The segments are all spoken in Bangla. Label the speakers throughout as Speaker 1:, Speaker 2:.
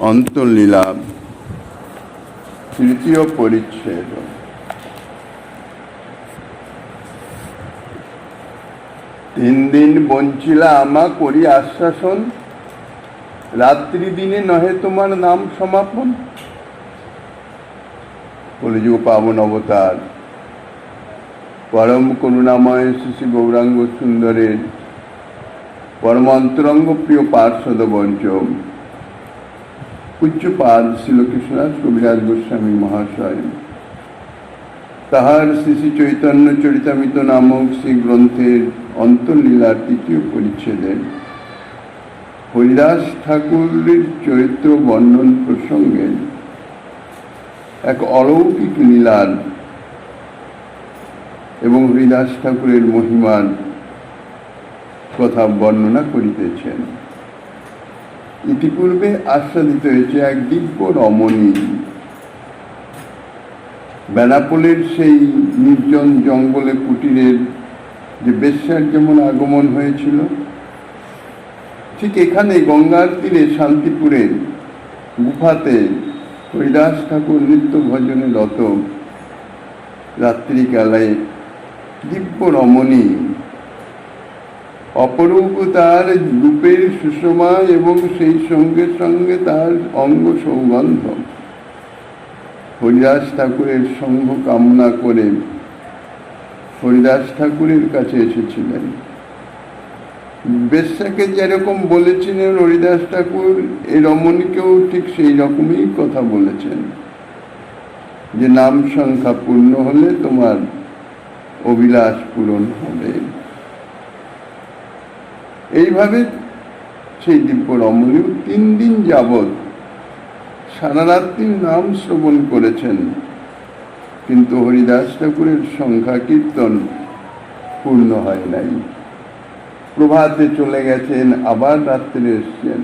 Speaker 1: অন্তর্লীলা তৃতীয় পরিচ্ছেদ। তিন দিন বঞ্চিলা আমা করি আশ্বাসন, রাত্রি দিনে নহে তোমার নাম সমাপন। কলিযুগ পাবন অবতার পরম করুণাময় শ্রী গৌরাঙ্গ সুন্দরের পরম অন্তরঙ্গ প্রিয় পার্ষদ বর্জ পূজ্যপাদ শ্রীকৃষ্ণদাস কবিরাজ গোস্বামী মহাশয় তাহার শ্রী শ্রী চৈতন্য চরিতামৃত নামক শ্রী গ্রন্থের অন্তর্লীলার তৃতীয় পরিচ্ছেদে হরিদাস ঠাকুরের চরিত্র বর্ণন প্রসঙ্গে এক অলৌকিক লীলার এবং হরিদাস ঠাকুরের মহিমার কথা বর্ণনা করিতেছেন। ইতিপূর্বে আস্বাদিত হয়েছে এক দিব্য রমণী বেনাপোলের সেই নির্জন জঙ্গলে কুটিরের যে বেশ্যার যেমন আগমন হয়েছিল, ঠিক এখানে গঙ্গার তীরে শান্তিপুরের গুফাতে হরিদাস ঠাকুর নিত্য ভজনে রত রাত্রিকালে দিব্য রমণী অপরূপ তার রূপের সুষমা এবং সেই সঙ্গে সঙ্গে তার অঙ্গ সৌগন্ধ হরিদাস ঠাকুরের সঙ্গ কামনা করে হরিদাস ঠাকুরের কাছে এসেছিলেন। বেশ্যাকে যেরকম বলেছিলেন হরিদাস ঠাকুর, এই রমণীকেও ঠিক সেই রকমই কথা বলেছেন যে নাম সংখ্যা পূর্ণ হলে তোমার অভিলাষ পূরণ হবে। এইভাবে সেই দিব্য রমণী 3 দিন যাবৎ সারা রাত্রির নাম শ্রবণ করেছেন, কিন্তু হরিদাস ঠাকুরের সংখ্যা কীর্তন পূর্ণ হয় নাই। প্রভাতে চলে গেছেন, আবার রাত্রে এসছেন।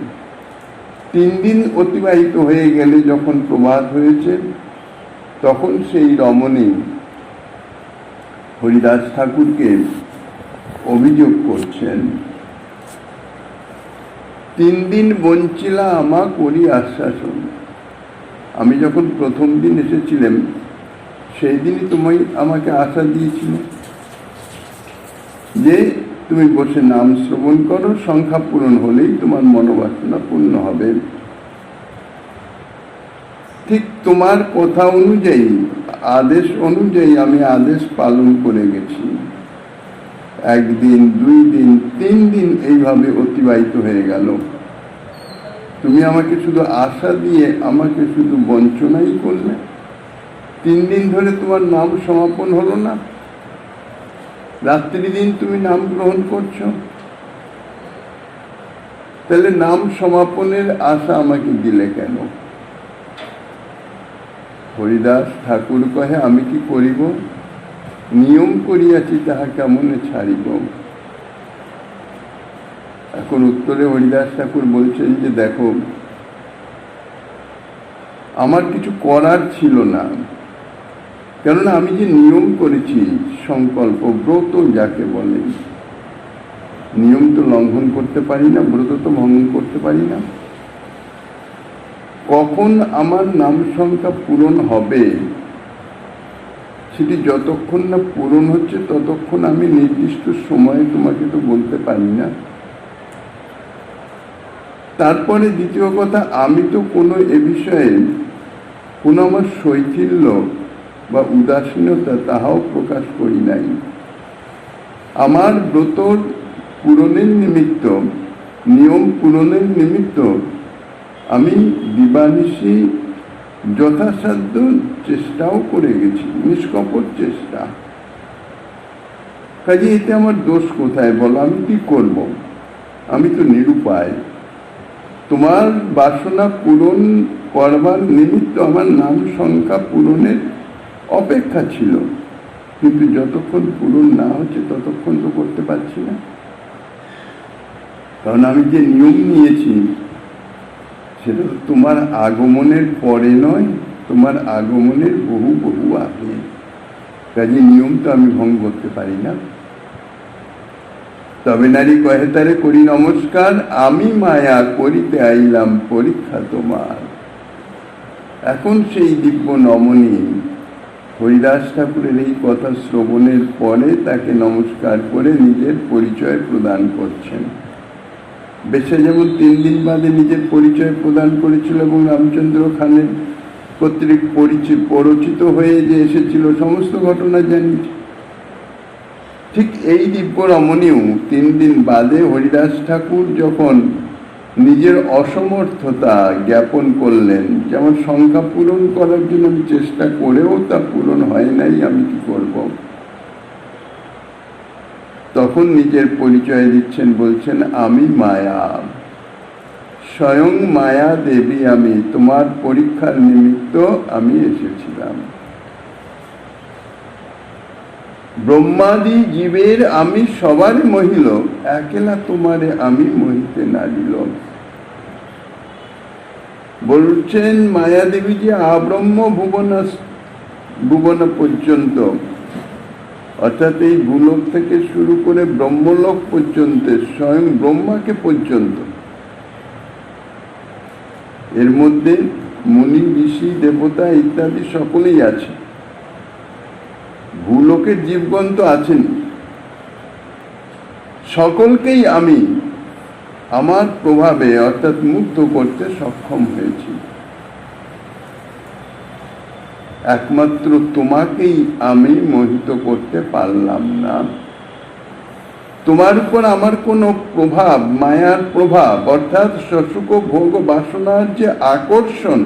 Speaker 1: 3 দিন অতিবাহিত হয়ে গেলে যখন প্রভাত হয়েছে, তখন সেই রমণী হরিদাস ঠাকুরকে অভিযোগ করছেন, 3 দিন বঞ্চিলা আমা করি আশ্বাসন। আমি যখন প্রথম দিন এসেছিলাম সেই দিনই তুমি আমাকে আশা দিয়েছিলে যে তুমি বসে নাম শ্রবণ করো, সংখ্যা পূরণ হলেই তোমার মনোবাসনা পূর্ণ হবে। ঠিক তোমার কথা অনুযায়ী, আদেশ অনুযায়ী আমি আদেশ পালন করে গেছি। 1 দিন, 2 দিন, 3 দিন এইভাবে অতিবাহিত হয়ে গেল। তুমি আমাকে শুধু আশা দিয়ে আমাকে শুধু বঞ্চনাই করলে। 3 দিন ধরে তোমার নাম সমাপন হলো না, রাত্রি দিন তুমি নাম গ্রহণ করছো। তাহলে নাম সমাপনের আশা আমাকে দিলে কেন? হরিদাস ঠাকুর কহে, আমি কি করিব? নিয়ম করিয়াছি তাহা কেমনে ছাড়িব। এখন উত্তরে হরিদাস ঠাকুর বলছেন যে দেখো, আমার কিছু করার ছিল না, কেননা আমি যে নিয়ম করেছি, সংকল্প ব্রত যাকে বলে, নিয়ম তো লঙ্ঘন করতে পারি না, ব্রত তো ভঙ্গ করতে পারি না। কখন আমার নাম সংখ্যা পূরণ হবে সেটি যতক্ষণ না পূরণ হচ্ছে ততক্ষণ আমি নির্দিষ্ট সময়ে তোমাকে তো বলতে পারি না। তারপরে দ্বিতীয় কথা, আমি তো কোনো এ বিষয়ে কোনো আমার শৈথিল্য বা উদাসীনতা তাহাও প্রকাশ করি নাই। আমার ব্রত পূরণের নিমিত্ত, নিয়ম পূরণের নিমিত্ত আমি দিবানিশি যথাসাধ্য চেষ্টাও করে গেছি, নিষ্কপট চেষ্টা। কাজে এতে আমার দোষ কোথায় বলো? আমি কি করব? আমি তো নিরুপায়। তোমার বাসনা পূরণ করবার নিমিত্ত আমার নাম সংখ্যা পূরণের অপেক্ষা ছিল, কিন্তু যতক্ষণ পূরণ না হচ্ছে ততক্ষণ তো করতে পারছি না। কারণ আমি যে নিয়ম নিয়েছি সেটা তো তোমার আগমনের পরে নয়, তোমার আগমনের বহু বহু আগে। কাজে নিয়ম তো আমি ভঙ্গ করতে পারি না। তবে নারী কহে তারে করি নমস্কার, আমি মায়া করিতে আইলাম পরীক্ষা তোমার। এখন সেই দিব্য নমনী হরিদাস ঠাকুরের এই কথা শ্রবণের পরে তাকে নমস্কার করে নিজের পরিচয় প্রদান করছেন। বেশে যেমন 3 দিন বাদে নিজের পরিচয় প্রদান করেছিল এবং রামচন্দ্র খানের কর্তৃক পরিচিত হয়ে যে এসেছিল, সমস্ত ঘটনা জানি। ঠিক এই দিব্য রমণীও 3 দিন বাদে হরিদাস ঠাকুর যখন নিজের অসমর্থতা জ্ঞাপন করলেন, যেমন সংখ্যা পূরণ করার জন্য আমি চেষ্টা করেও তা পূরণ হয় নাই, আমি কি করব, তখন নিজের পরিচয় দিচ্ছেন, বলছেন আমি মায়া, স্বয়ং মায়া দেবী আমি, তোমার পরীক্ষার নিমিত্ত আমি এসেছিলাম। ব্রহ্মাদি জীবের আমি সবার মহিল, একেলা তোমারে আমি মহিতে নারিল। বলছেন মায়া দেবী যে আব্রহ্ম ভুবন পর্যন্ত, অর্থাৎ এই ভূলোক থেকে শুরু করে ব্রহ্মলোক পর্যন্ত, স্বয়ং ব্রহ্মাকে পর্যন্ত, এর মধ্যে মুনি ঋষি দেবতা ইত্যাদি সকলেই আছে। ভূলোকের জীবগণ তো আছেন, সকলকেই আমি আমার প্রভাবে অর্থাৎ মুগ্ধ করতে সক্ষম হয়েছি। একমাত্র তোমাকেই আমি মোহিত করতে পারলাম না। তোমার উপর আমার কোনো প্রভাব, মায়ার প্রভাব অর্থাৎ সুখ ভোগ বাসনার যে আকর্ষণ,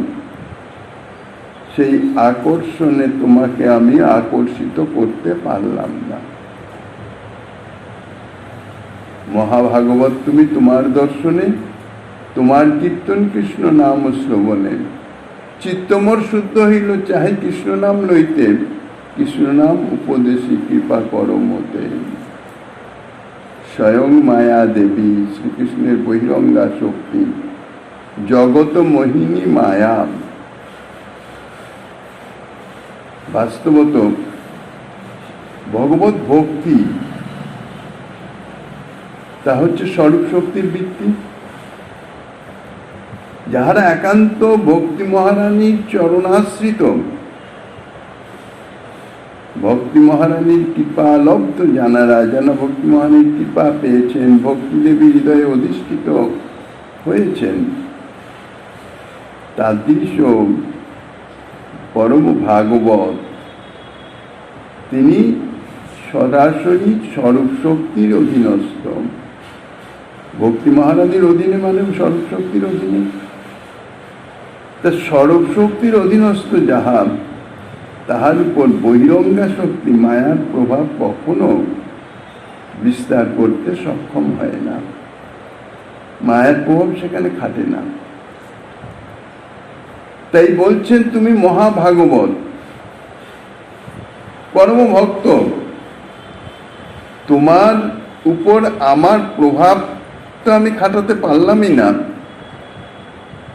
Speaker 1: সেই আকর্ষণে তোমাকে আমি আকর্ষিত করতে পারলাম না। মহাভাগবত তুমি তোমার দর্শনে, তোমার কীর্তন কৃষ্ণ নাম শ্রবণে, চিত্তমোর শুদ্ধ হইল চাহে কৃষ্ণ নাম লইতে, কৃষ্ণ নাম উপদেশী কৃপা কর মতে। স্বয়ং মায়া দেবী শ্রীকৃষ্ণের বহিরঙ্গা শক্তি, জগত মোহিনী মায়া। বাস্তবত ভগবত ভক্তি তা হচ্ছে স্বরূপ শক্তির বৃত্তি। যাহারা একান্ত ভক্তি মহারানীর চরণাশ্রিত, ভক্তি মহারানীর কৃপা লব্ধ, জানারা যেন ভক্তি মহারানীর কৃপা পেয়েছেন, ভক্তি দেবী হৃদয়ে অধিষ্ঠিত হয়েছেন, তাদৃশ পরম ভাগবত তিনি সরাসরি স্বরূপ শক্তির অধীনস্থ। ভক্তি মহারানীর অধীনে মানে স্বরূপ শক্তির অধীনে। তা স্বরূপ শক্তির অধীনস্থ যাহা, তাহার উপর বহিরঙ্গা শক্তি মায়ার প্রভাব কখনো বিস্তার করতে সক্ষম হয় না, মায়ার প্রভাব সেখানে খাটে না। তাই বলছেন তুমি মহাভাগবত, পরম ভক্ত, তোমার উপর আমার প্রভাব তো আমি খাটাতে পারলামই না,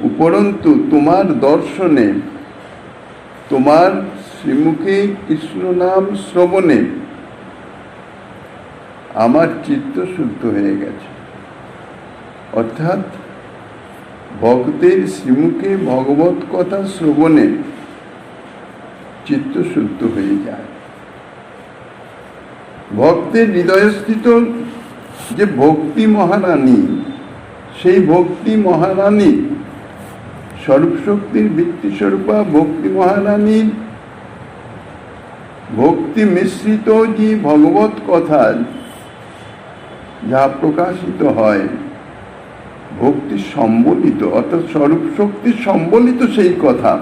Speaker 1: উপরন্তু তোমার দর্শনে, তোমার শ্রীমুখে কৃষ্ণ নাম শ্রবণে আমার চিত্ত শুদ্ধ হয়ে গেছে। অর্থাৎ ভক্তের শ্রীমুখে ভগবত কথা শ্রবণে চিত্ত শুদ্ধ হয়ে যায়। ভক্তের হৃদয়স্থিত যে ভক্তি মহারানী, সেই ভক্তি মহারানী স্বরূপ শক্তির বৃত্তিস্বরূপা ভক্তি মহারানীর ভক্তি মিশ্রিত যে ভগবত কথা যা প্রকাশিত হয়, ভক্তি সম্বলিত অর্থাৎ স্বরূপ শক্তি সম্বলিত সেই কথা,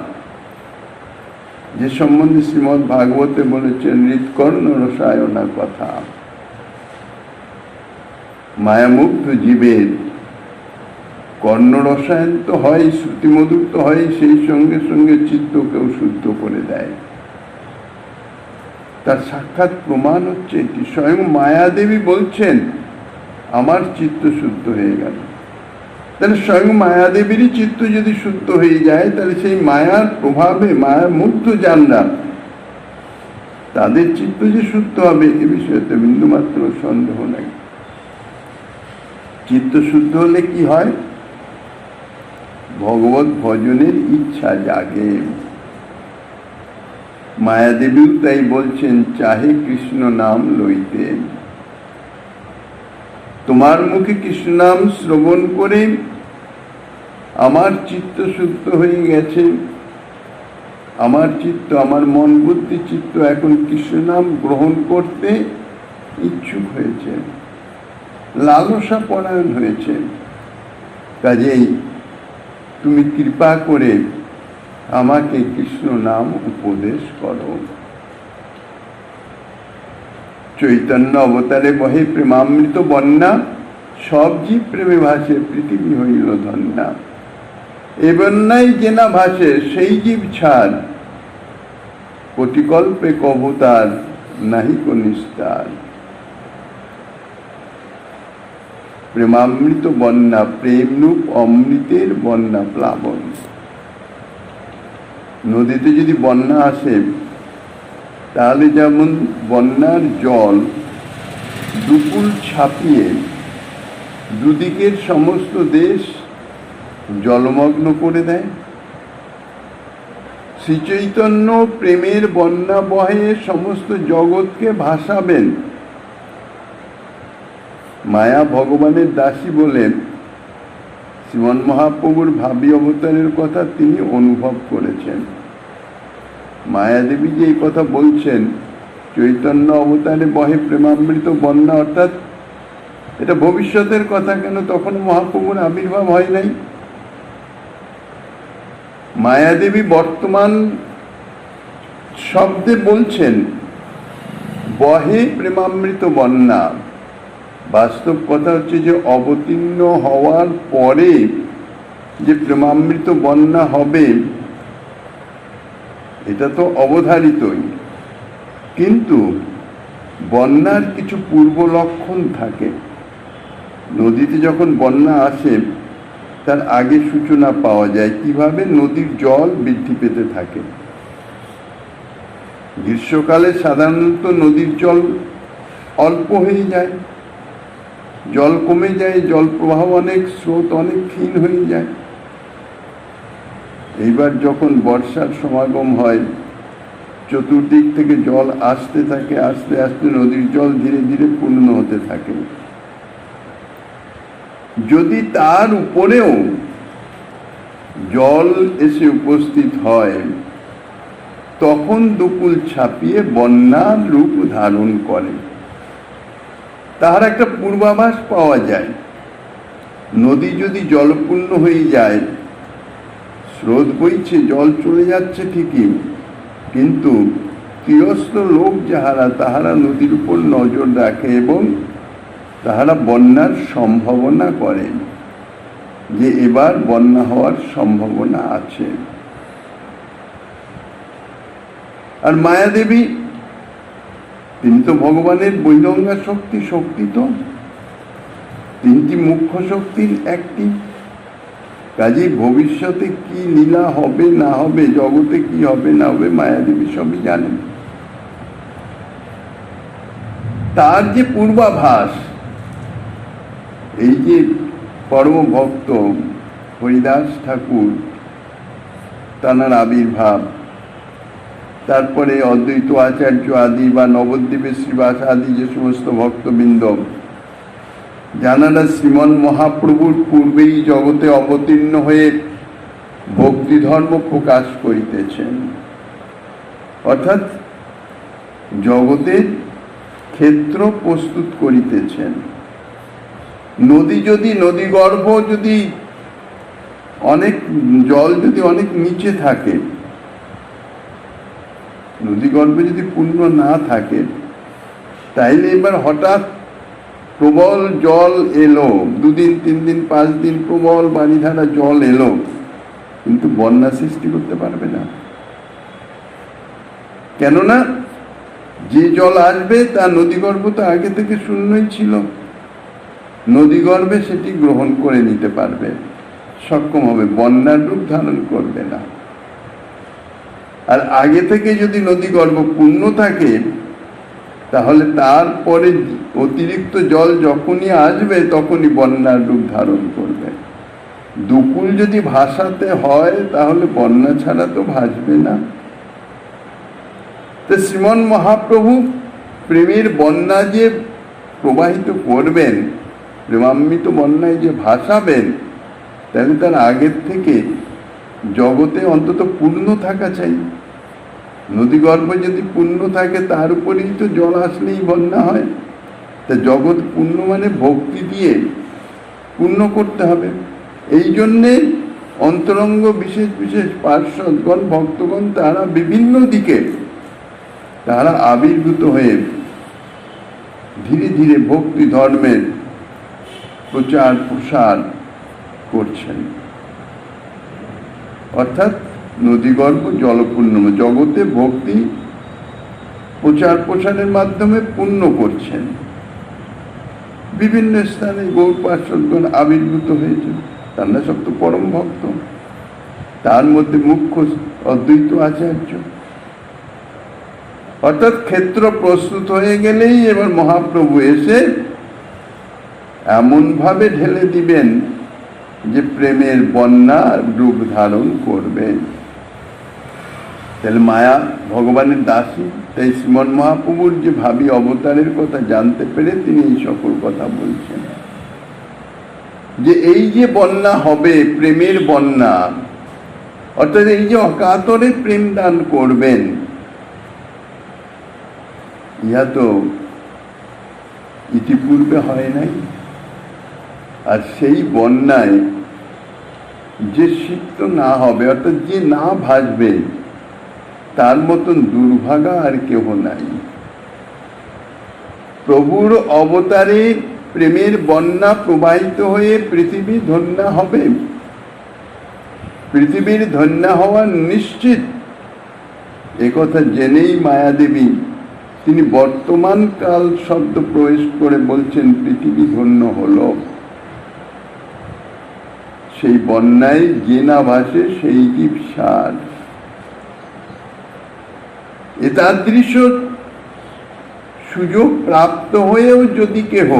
Speaker 1: যে সম্বন্ধে শ্রীমদ্ ভাগবতে বলেছেন হৃৎকর্ণ রসায়না কথা। মায়ামুগ্ধ জীবের কর্ণ রসায়ন তো হয়, শ্রুতিমধুর তো হয়, সেই সঙ্গে সঙ্গে চিত্তকেও শুদ্ধ করে দেয়। তার সাক্ষাৎ প্রমাণ হচ্ছে এটি। স্বয়ং মায়াদেবী বলছেন আমার চিত্ত শুদ্ধ হয়ে গেল। তাহলে স্বয়ং মায়াদেবীরই চিত্ত যদি শুদ্ধ হয়ে যায়, তাহলে সেই মায়ার প্রভাবে মায়া মুগ্ধ যানরা, তাদের চিত্ত যে শুদ্ধ হবে এ বিষয়ে তো বিন্দুমাত্র সন্দেহ নাই। চিত্ত শুদ্ধ হলে কি হয়? ভগবত ভজনের ইচ্ছা জাগে। মায়াদেবীও তাই বলছেন, চাহে কৃষ্ণ নাম লইতে। তোমার মুখে কৃষ্ণ নাম শ্রবণ করে আমার চিত্ত শুদ্ধ হয়ে গেছে। আমার চিত্ত, আমার মন বুদ্ধি চিত্ত এখন কৃষ্ণ নাম গ্রহণ করতে ইচ্ছুক হয়েছে, লালসা পরায়ণ হয়েছে। কাজেই তুমি কৃপা করে আমাকে কৃষ্ণ নাম উপদেশ করো। চৈতন্য অবতারে বহে প্রেমামৃত বন্যা, সব জীব প্রেমে ভাসে পৃথিবী হইল ধন্যা। এ বন্যায় যে না ভাসে সেই জীব ছাড়, কোটিকল্পে কবতার নাহি কো নিস্তার। প্রেমামৃত বন্যা, প্রেমরূপ অমৃতের বন্যা প্লাবন। নদীতে যদি বন্যা আসে, তাহলে যেমন বন্যার জল দুকুল ছাপিয়ে দুদিকের সমস্ত দেশ জলমগ্ন করে দেয়, শ্রীচৈতন্য প্রেমের বন্যা বহে সমস্ত জগৎকে ভাসাবেন। মায়া ভগবানের দাসী বলে শ্রীমন মহাপ্রভুর ভাবী অবতারের কথা তিনি অনুভব করেছেন। মায়াদেবী যে এই কথা বলছেন, চৈতন্য অবতারে বহে প্রেমামৃত বন্যা, অর্থাৎ এটা ভবিষ্যতের কথা। কেন? তখন মহাপ্রভুর আবির্ভাব হয় নাই। মায়াদেবী বর্তমান শব্দে বলছেন বহে প্রেমামৃত বন্যা। বাস্তব কথা হচ্ছে যে অবতীর্ণ হওয়ার পরে যে প্রেমামৃত বন্যা হবে, এটা তো অবধারিতই, কিন্তু বন্যার কিছু পূর্ব লক্ষণ থাকে। নদীতে যখন বন্যা আসে, তার আগে সূচনা পাওয়া যায় কিভাবে? নদীর জল বৃদ্ধি পেতে থাকে। গ্রীষ্মকালে সাধারণত নদীর জল অল্প হয়ে যায়, জল কমে যায়, জল প্রবাহ অনেক, স্রোত অনেক ক্ষীণ হয়ে যায়। এইবার যখন বর্ষার সমাগম হয়, চতুর্দিক থেকে জল আসতে থাকে, আস্তে আস্তে নদীর জল ধীরে ধীরে পূর্ণ হতে থাকে। যদি তার উপরেও জল এসে উপস্থিত হয়, তখন দুকুল ছাপিয়ে বন্যার রূপ ধারণ করে। তাহার একটা পূর্বাভাস পাওয়া যায়। নদী যদি জলপূর্ণ হয়ে যায়, স্রোত বইছে, জল চলে যাচ্ছে ঠিকই, কিন্তু তীরস্থ লোক যাহারা, তাহারা নদীর উপর নজর রাখে এবং তাহারা বন্যার সম্ভাবনা করে যে এবার বন্যা হওয়ার সম্ভাবনা আছে। আর মায়াদেবী, তিনি তো ভগবানের বৈরঙ্গা শক্তি, শক্তি তো তিনটি মুখ্য শক্তির একটি। কাজেই ভবিষ্যতে কি লীলা হবে না হবে, জগতে কি হবে না হবে, মায়াদেবী সবই জানেন। তার যে পূর্বাভাস, এই যে পরম ভক্ত হরিদাস ঠাকুর, তাঁর আবির্ভাব, তারপরে অদ্বৈত আচার্য আদি বা নবদ্বীপের শ্রীবাস আদি যে সমস্ত ভক্তবৃন্দ, যাঁরা শ্রীমন মহাপ্রভুর পূর্বেই জগতে অবতীর্ণ হয়ে ভক্তি ধর্ম প্রকাশ করিতেছেন, অর্থাৎ জগতের ক্ষেত্র প্রস্তুত করিতেছেন। নদী যদি, নদীগর্ভ যদি অনেক, জল যদি অনেক নিচে থাকে, নদীগর্ভে যদি পূর্ণ না থাকে, তাইলে এবার হঠাৎ প্রবল জল এলো, 2 দিন 3 দিন 5 দিন প্রবল বাড়িধারা জল এলো, কিন্তু বন্যা সৃষ্টি করতে পারবে না। কেননা যে জল আসবে তা নদীগর্ভ তো আগে থেকে শূন্যই ছিল, নদীগর্ভে সেটি গ্রহণ করে নিতে পারবে, সক্ষম হবে, বন্যার রূপ ধারণ করবে না। আর আগে থেকে যদি নদীগর্ভ পূর্ণ থাকে, তাহলে তারপরে অতিরিক্ত জল যখনই আসবে তখনই বন্যার রূপ ধারণ করবে। দুকুল যদি ভাসাতে হয় তাহলে বন্যা ছাড়া তো ভাসবে না। তো শ্রীমন মহাপ্রভু প্রেমের বন্যা যে প্রবাহিত করবেন, প্রেমান্বিত বন্যায় যে ভাসাবেন, তাহলে তার আগের থেকে জগতে অন্তত পূর্ণ থাকা চাই। নদীগর্ভ যদি পূর্ণ থাকে তার উপরেই তো জল আসলেই বন্যা হয়। তা জগৎ পূর্ণ মানে ভক্তি দিয়ে পূর্ণ করতে হবে। এই জন্যে অন্তরঙ্গ বিশেষ বিশেষ পার্শ্বদগণ ভক্তগণ তারা বিভিন্ন দিকে তারা আবির্ভূত হয়ে ধীরে ধীরে ভক্তি ধর্মের প্রচার প্রসার করছেন। অর্থাৎ নদীগর্ভ জলপূর্ণ জগতে ভক্তি প্রচার প্রসারের মাধ্যমে পূর্ণ করছেন। বিভিন্ন স্থানে গৌর পার্শ্বদগণ আবির্ভূত হয়েছে, তারা সব তো পরম ভক্ত। তার মধ্যে মুখ্য অদ্বৈত আচার্য। অর্থাৎ ক্ষেত্র প্রস্তুত হয়ে গেলেই এবার মহাপ্রভু এসে এমন ভাবে ঢেলে দিবেন যে প্রেমের বন্যা রূপ ধারণ করবে। তাহলে মায়া ভগবানের দাসী, তাই শ্রীমন মহাপ্রভুর যে ভাবী অবতারের কথা জানতে পেরে তিনি এই সকল কথা বলছেন, যে এই যে বন্যা হবে প্রেমের বন্যা, অর্থাৎ এই যে অকাতরে প্রেম দান করবেন, ইহা তো ইতিপূর্বে হয় নাই। আর সেই বন্যায় যে সিক্ত না হবে, অর্থাৎ যে না ভাসবে, তার মতন দুর্ভাগা আর কেহ নাই। প্রভুর অবতারে প্রেমের বন্যা প্রবাহিত হয়ে পৃথিবী ধন্য হবে। পৃথিবীর ধন্য হওয়া নিশ্চিত, একথা জেনেই মায়াদেবী তিনি বর্তমান কাল শব্দ প্রয়োগ করে বলছেন পৃথিবী ধন্য হলো। সেই বন্যায় যে না ভাসে সেই কি সার। এতাদৃশ সুযোগ প্রাপ্ত হয়েও যদি কেহ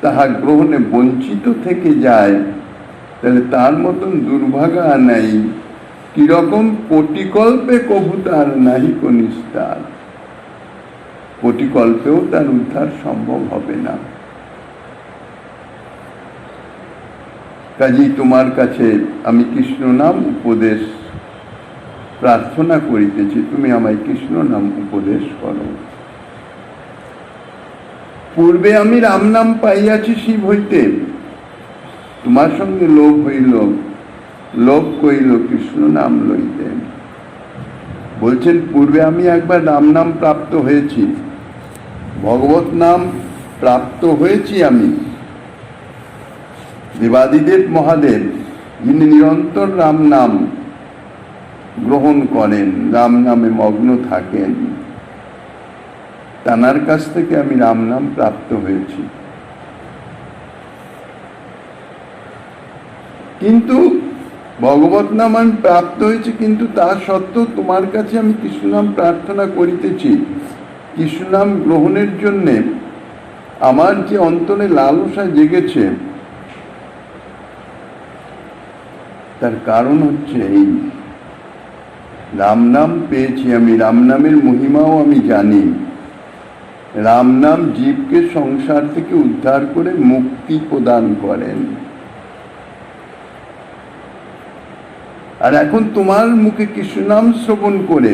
Speaker 1: তাহা গ্রহণে বঞ্চিত থেকে যায়, তাহলে তার মতন দুর্ভাগা নাই। কিরকম কোটিকল্পে কভু তার নাহি কো নিস্তার। কোটিকল্পেও তার উদ্ধার সম্ভব হবে না। কাজেই তোমার কাছে আমি কৃষ্ণ নাম উপদেশ প্রার্থনা করিতেছি, তুমি আমায় কৃষ্ণ নাম উপদেশ করো। পূর্বে আমি রাম নাম পাইয়াছি শিব হইতে, তোমার সঙ্গে লোভ হইল, লোভ কইল কৃষ্ণ নাম লইতে। বলছেন পূর্বে আমি একবার রাম নাম প্রাপ্ত হয়েছি, ভগবত নাম প্রাপ্ত হয়েছি আমি। দেবাদিদেব মহাদেব যিনি নিরন্তর রাম নাম গ্রহণ করেন, রাম নামে মগ্ন থাকেন, তানার কাছ থেকে আমি রাম নাম প্রাপ্ত হয়েছি। কিন্তু ভগবত নাম আমি প্রাপ্ত হয়েছি, কিন্তু তা সত্ত্বেও তোমার কাছে আমি কৃষ্ণ নাম প্রার্থনা করিতেছি। কৃষ্ণ নাম গ্রহণের জন্যে আমার যে অন্তরে লালসা জেগেছে, তার কারণ হচ্ছে এই রাম নাম পেয়েছি আমি, রাম নামের মহিমাও আমি জানি। রাম নাম জীবকে সংসার থেকে উদ্ধার করে মুক্তি প্রদান করেন। আর এখন তোমার মুখে কৃষ্ণ নাম শ্রবণ করে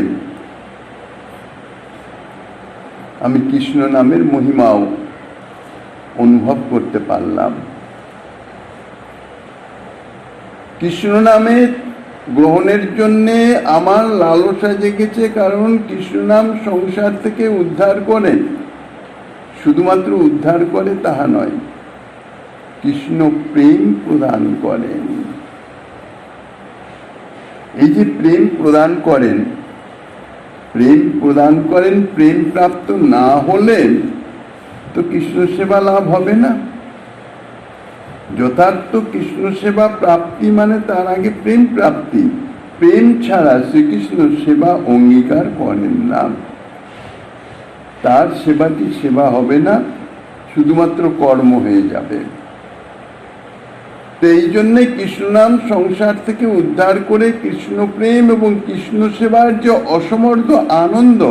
Speaker 1: আমি কৃষ্ণ নামের মহিমাও অনুভব করতে পারলাম। কৃষ্ণ নামের গ্রহণের জন্যে আমার লালসা জেগেছে, কারণ কৃষ্ণ নাম সংসার থেকে উদ্ধার করে। শুধুমাত্র উদ্ধার করে তাহা নয়, কৃষ্ণ প্রেম প্রদান করেন। এই যে প্রেম প্রদান করেন, প্রেম প্রদান করেন, প্রেম প্রাপ্ত না হলে তো কৃষ্ণ সেবা লাভ হবে না। যথার্থ কৃষ্ণ সেবা প্রাপ্তি মানে তার আগে প্রেম প্রাপ্তি। প্রেম ছাড়া শ্রীকৃষ্ণ সেবা অঙ্গীকার করেন না। তার সেবাটি সেবা হবে না, শুধুমাত্র কর্ম হয়ে যাবে। তো এই জন্যে কৃষ্ণনাম সংসার থেকে উদ্ধার করে কৃষ্ণ প্রেম এবং কৃষ্ণ সেবার যে অসমর্থ আনন্দ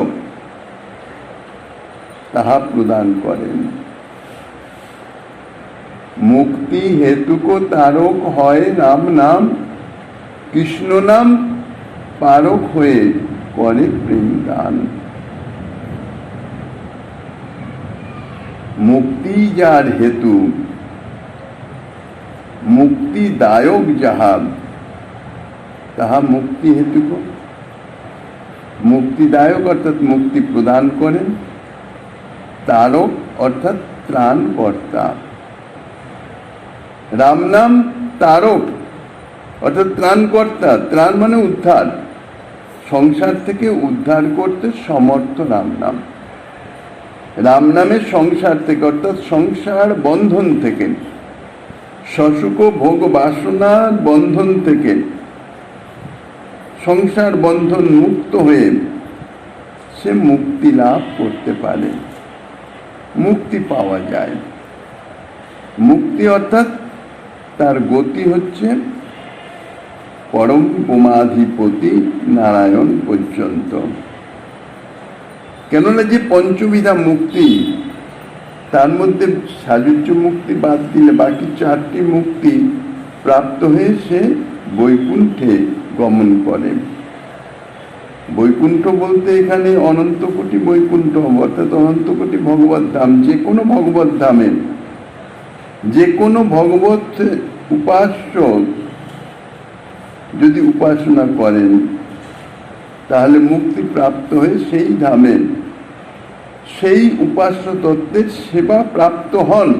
Speaker 1: তাহা প্রদান করেন। মুক্তি হেতুক তারক হয় রাম নাম, কৃষ্ণ নাম পারক হয়ে করে প্রেম দান। মুক্তি যার হেতু, মুক্তিদায়ক যাহা, তাহা মুক্তি হেতুক। মুক্তিদায়ক অর্থাৎ মুক্তি প্রদান করেন, তারক অর্থাৎ ত্রাণকর্তা। রাম নাম তারক অর্থাৎ ত্রাণকর্তা, ত্রাণ মানে উদ্ধার, সংসার থেকে উদ্ধার করতে সমর্থ রাম নাম। রাম নামের সংসার থেকে অর্থাৎ সংসার বন্ধন থেকে, সসুখ ভোগ বাসনার বন্ধন থেকে, সংসার বন্ধন মুক্ত হয়ে সে মুক্তি লাভ করতে পারে, মুক্তি পাওয়া যায়। মুক্তি অর্থাৎ তার গতি হচ্ছে পরম উমাধিপতি নারায়ণ পর্যন্ত। কেননা যে পঞ্চবিধা মুক্তি, তার মধ্যে সাযুজ্য মুক্তি বাদ দিলে বাকি চারটি মুক্তি প্রাপ্ত হয়ে সে বৈকুণ্ঠে গমন করে। বৈকুণ্ঠ বলতে এখানে অনন্ত কোটি বৈকুণ্ঠ অর্থাৎ অনন্ত কোটি ভগবত ধাম। যে কোনো ভগবত ধামে, যে কোনো ভগবত উপাস্য যদি উপাসনা করেন তাহলে মুক্তি প্রাপ্ত হয়ে সেই ধামে সেই উপাস্য তত্ত্বের সেবা প্রাপ্ত হন,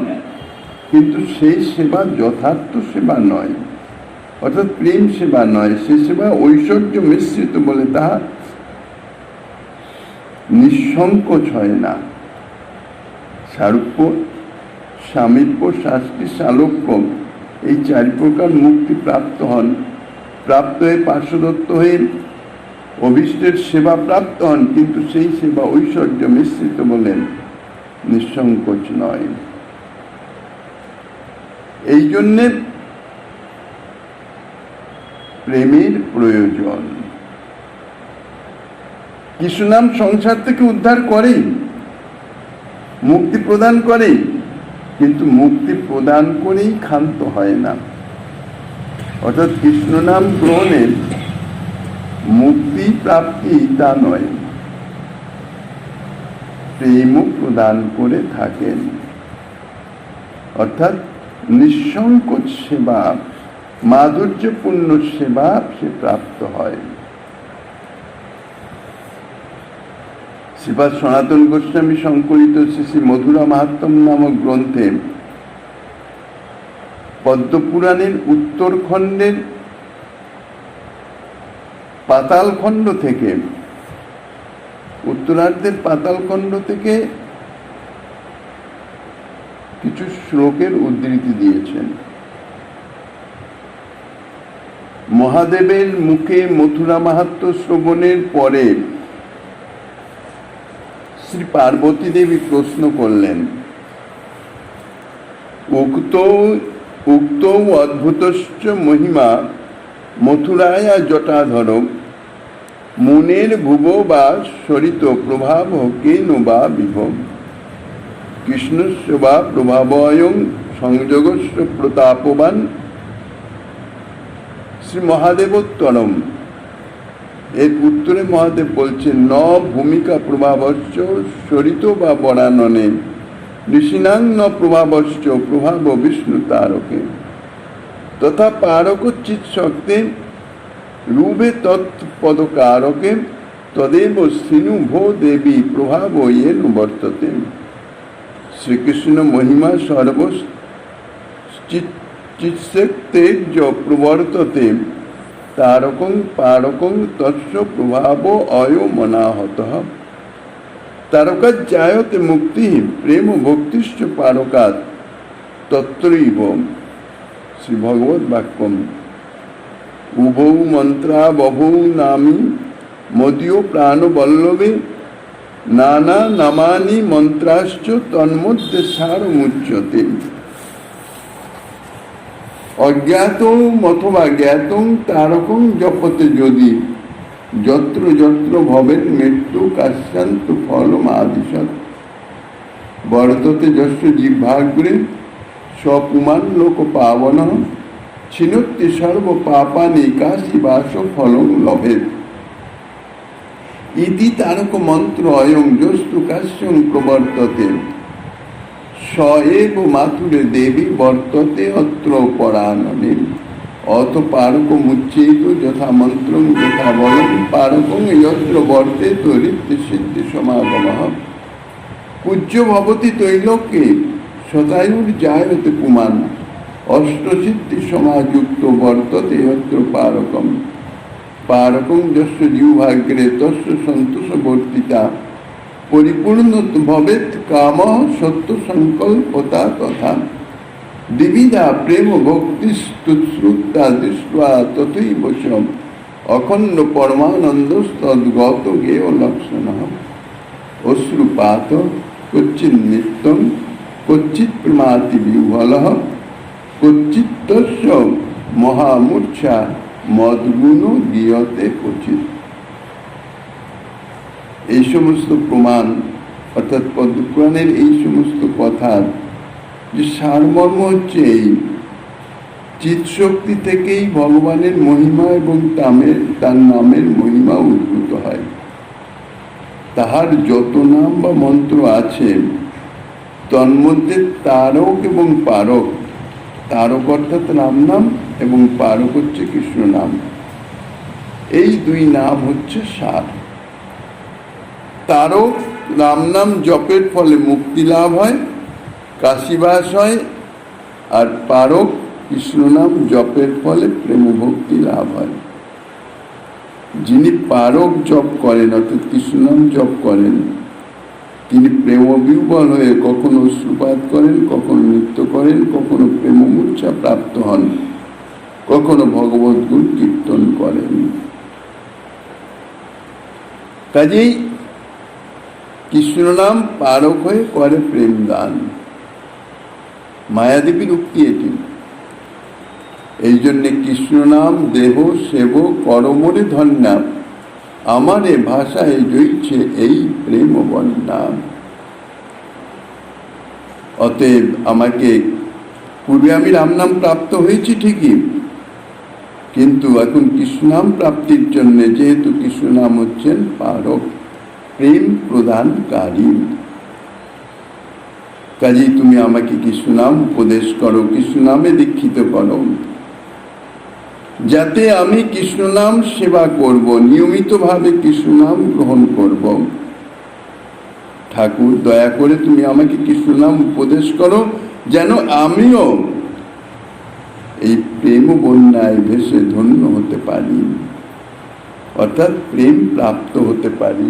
Speaker 1: কিন্তু সেই সেবা যথার্থ সেবা নয়, অর্থাৎ প্রেম সেবা নয়। সে সেবা ঐশ্বর্য মিশ্রিত বলে তাহা নিঃসংকোচ হয় না। সারূপ্য, সামীপ্য, শাস্তি, সালোক্য এই চারি প্রকার মুক্তি প্রাপ্ত হন। প্রাপ্ত হয়ে পার্শ্বদত্ত হয়ে অভীষ্টের সেবা প্রাপ্ত হন, কিন্তু সেই সেবা ঐশ্বর্য মিশ্রিত বলেন নিঃসংকোচ নয়। এই জন্যে প্রেমের প্রয়োজন। কৃষ্ণনাম সংসার থেকে উদ্ধার করে, মুক্তি প্রদান করে, কিন্তু মুক্তি প্রদান করেই ক্ষান্ত হয় না। অর্থাৎ কৃষ্ণনাম গ্রহণের মুক্তি প্রাপ্তি তা নয়, প্রেম প্রদান করে থাকেন। অর্থাৎ নিঃসংকোচ সেবা, মাধুর্যপূর্ণ সেবা সে প্রাপ্ত হয়। শ্রীপাদ সনাতন গোস্বামী সংকলিত শ্রী মধুরা মাহাত্ম্যম নামক গ্রন্থে পদ্মপুরাণের উত্তরখণ্ডের পাতালখণ্ড থেকে, উত্তরার্ধের পাতালখণ্ড থেকে কিছু শ্লোকের উদ্ধৃতি দিয়েছেন। মহাদেবের মুখে মথুরা মাহাত্ম্য শ্রবণের পরে শ্রী পার্বতী দেবী প্রশ্ন করলেন, উক্ত অদ্ভুতশ্চ মহিমা মথুরায়া জটাধর, মুনের ভুব বা সরিত প্রভাব কেন বা বিভব, কৃষ্ণস্য বা প্রভাবয়ং সংযোগস্য প্রতাপবান। শ্রী মহাদেবোত্তরম এর উত্তরে মহাদেব বলছেন, ন ভূমিকা প্রভাবশ্চ সরিত বা বরাননে, ঋষিনাং ন প্রভাবশ্চ প্রভাব বিষ্ণু তারকে, তথা পারকোচিত শক্তে রূপে তৎপদকারকে, তদেব শ্রীণু ভো দেবী প্রভাব ইয়েন বর্ততে। শ্রীকৃষ্ণ মহিমা সর্বচিৎসেক্তের্য প্রবর্ততে, তারকং পারকং তস্য প্রভাব অয়ো মনাহত। তারকাৎ জায়তে মুক্তি প্রেম ভক্তিশ্চ পারকাৎ, তত্রৈব শ্রী ভগবত বাক্যম। উভৌ মন্ত্রা বভৌ নামি মদীয় প্রাণবল্লভে, নানা নামানি মন্ত্রাশ্চ তন্মধ্যে সারমুচ্যতে। অজ্ঞাত অথবা জ্ঞাতং তারকং জপতে যদি যত্র যত্র ভবের মৃত্যু কাশ্যান্ত ফলম আদিশত। বর্ততে যস্য জিহ্বাগ্রে স্বপুমান লোক পাবন ছিনত্তি সর্ব পাপানি কাশি বাস ফলং লভেত। ইতি তারক মন্ত্র অয়ং যস্তু কাশ্যং প্রবর্ততে স এব মাতুরে দেবী বর্ততে অত্র পরাণনে। অত পারক মুচ্চেত যথা মন্ত্রং যথা বলং পারকং যত্র বর্তেত ঋদ্ধি সিদ্ধি সমাগমঃ। পূজ্য ভবতি তৈলোক্যে শতায়ুর জায়তে পুমান অষ্টসিদ্ধি সমাযুক্ত বর্ততে যত্র পারকম। পারকং যস্য জিহ্বাগ্রে তস্য সন্তোষবর্তিতা পরিপূর্ণ ভবেৎ কাম সত্য সংকল্পতা তথা। দ্বিবিধা প্রেম ভক্তি স্তুশ্রুতা দৃष्ट्वा তথৈব চ অখণ্ড পরমানন্দস্তদ্গত জ্ঞেয় লক্ষণঃ। অশ্রুপাত ক্বচিৎ নিত্যং ক্বচিৎ প্রমাতি বিহ্বলঃ ক্বচিৎ তস্য মহামূর্ছা মদ্গুণ গীয়তে ক্বচিৎ। এই সমস্ত প্রমাণ অর্থাৎ পদ্মপুরাণের এই সমস্ত কথার যে সারমর্ম হচ্ছে এই, চিৎশক্তি থেকেই ভগবানের মহিমা এবং তার নামের মহিমা উদ্ভূত হয়। তাহার যত নাম বা মন্ত্র আছে তন্মধ্যে তারক এবং পারক, তারক অর্থাৎ রাম নাম এবং পারক হচ্ছে কৃষ্ণ নাম, এই দুই নাম হচ্ছে সার। তারক রাম নাম জপের ফলে মুক্তি লাভ হয়, কাশীবাস হয়, আর পারক কৃষ্ণ নাম জপের ফলে প্রেম ভক্তি লাভ হয়। যিনি পারক জপ করেন অর্থাৎ কৃষ্ণ নাম জপ করেন তিনি প্রেম বিহ্বল হয়ে কখনো অশ্রুপাত করেন, কখনো নৃত্য করেন, কখনো প্রেম মূর্ছা প্রাপ্ত হন, কখনো ভগবত গুণ কীর্তন করেন। কাজেই কৃষ্ণ নাম পারক হয়ে করে প্রেম দান। মায়াদেবীর উক্তি এটি। এই জন্যে কৃষ্ণ নাম দেহ সেব করমরে ধন্যা আমারে ভাষায় জইছে এই প্রেম বন্যা। অতএব আমাকে পূর্বে আমি রাম নাম প্রাপ্ত হয়েছি ঠিকই, কিন্তু এখন কৃষ্ণ নাম প্রাপ্তির জন্য যেহেতু কৃষ্ণ নাম হচ্ছেন পারক, প্রেম প্রদানকারী, কাজেই তুমি আমাকে কৃষ্ণ নাম উপদেশ করো, কৃষ্ণ নামে দীক্ষিত করো, যাতে আমি কৃষ্ণ নাম সেবা করব, নিয়মিতভাবে কৃষ্ণ নাম গ্রহণ করব। ঠাকুর দয়া করে তুমি আমাকে কৃষ্ণ নাম উপদেশ করো যেন আমিও এই প্রেম বন্যায় ভেসে ধন্য হতে পারি, অর্থাৎ প্রেম প্রাপ্ত হতে পারি।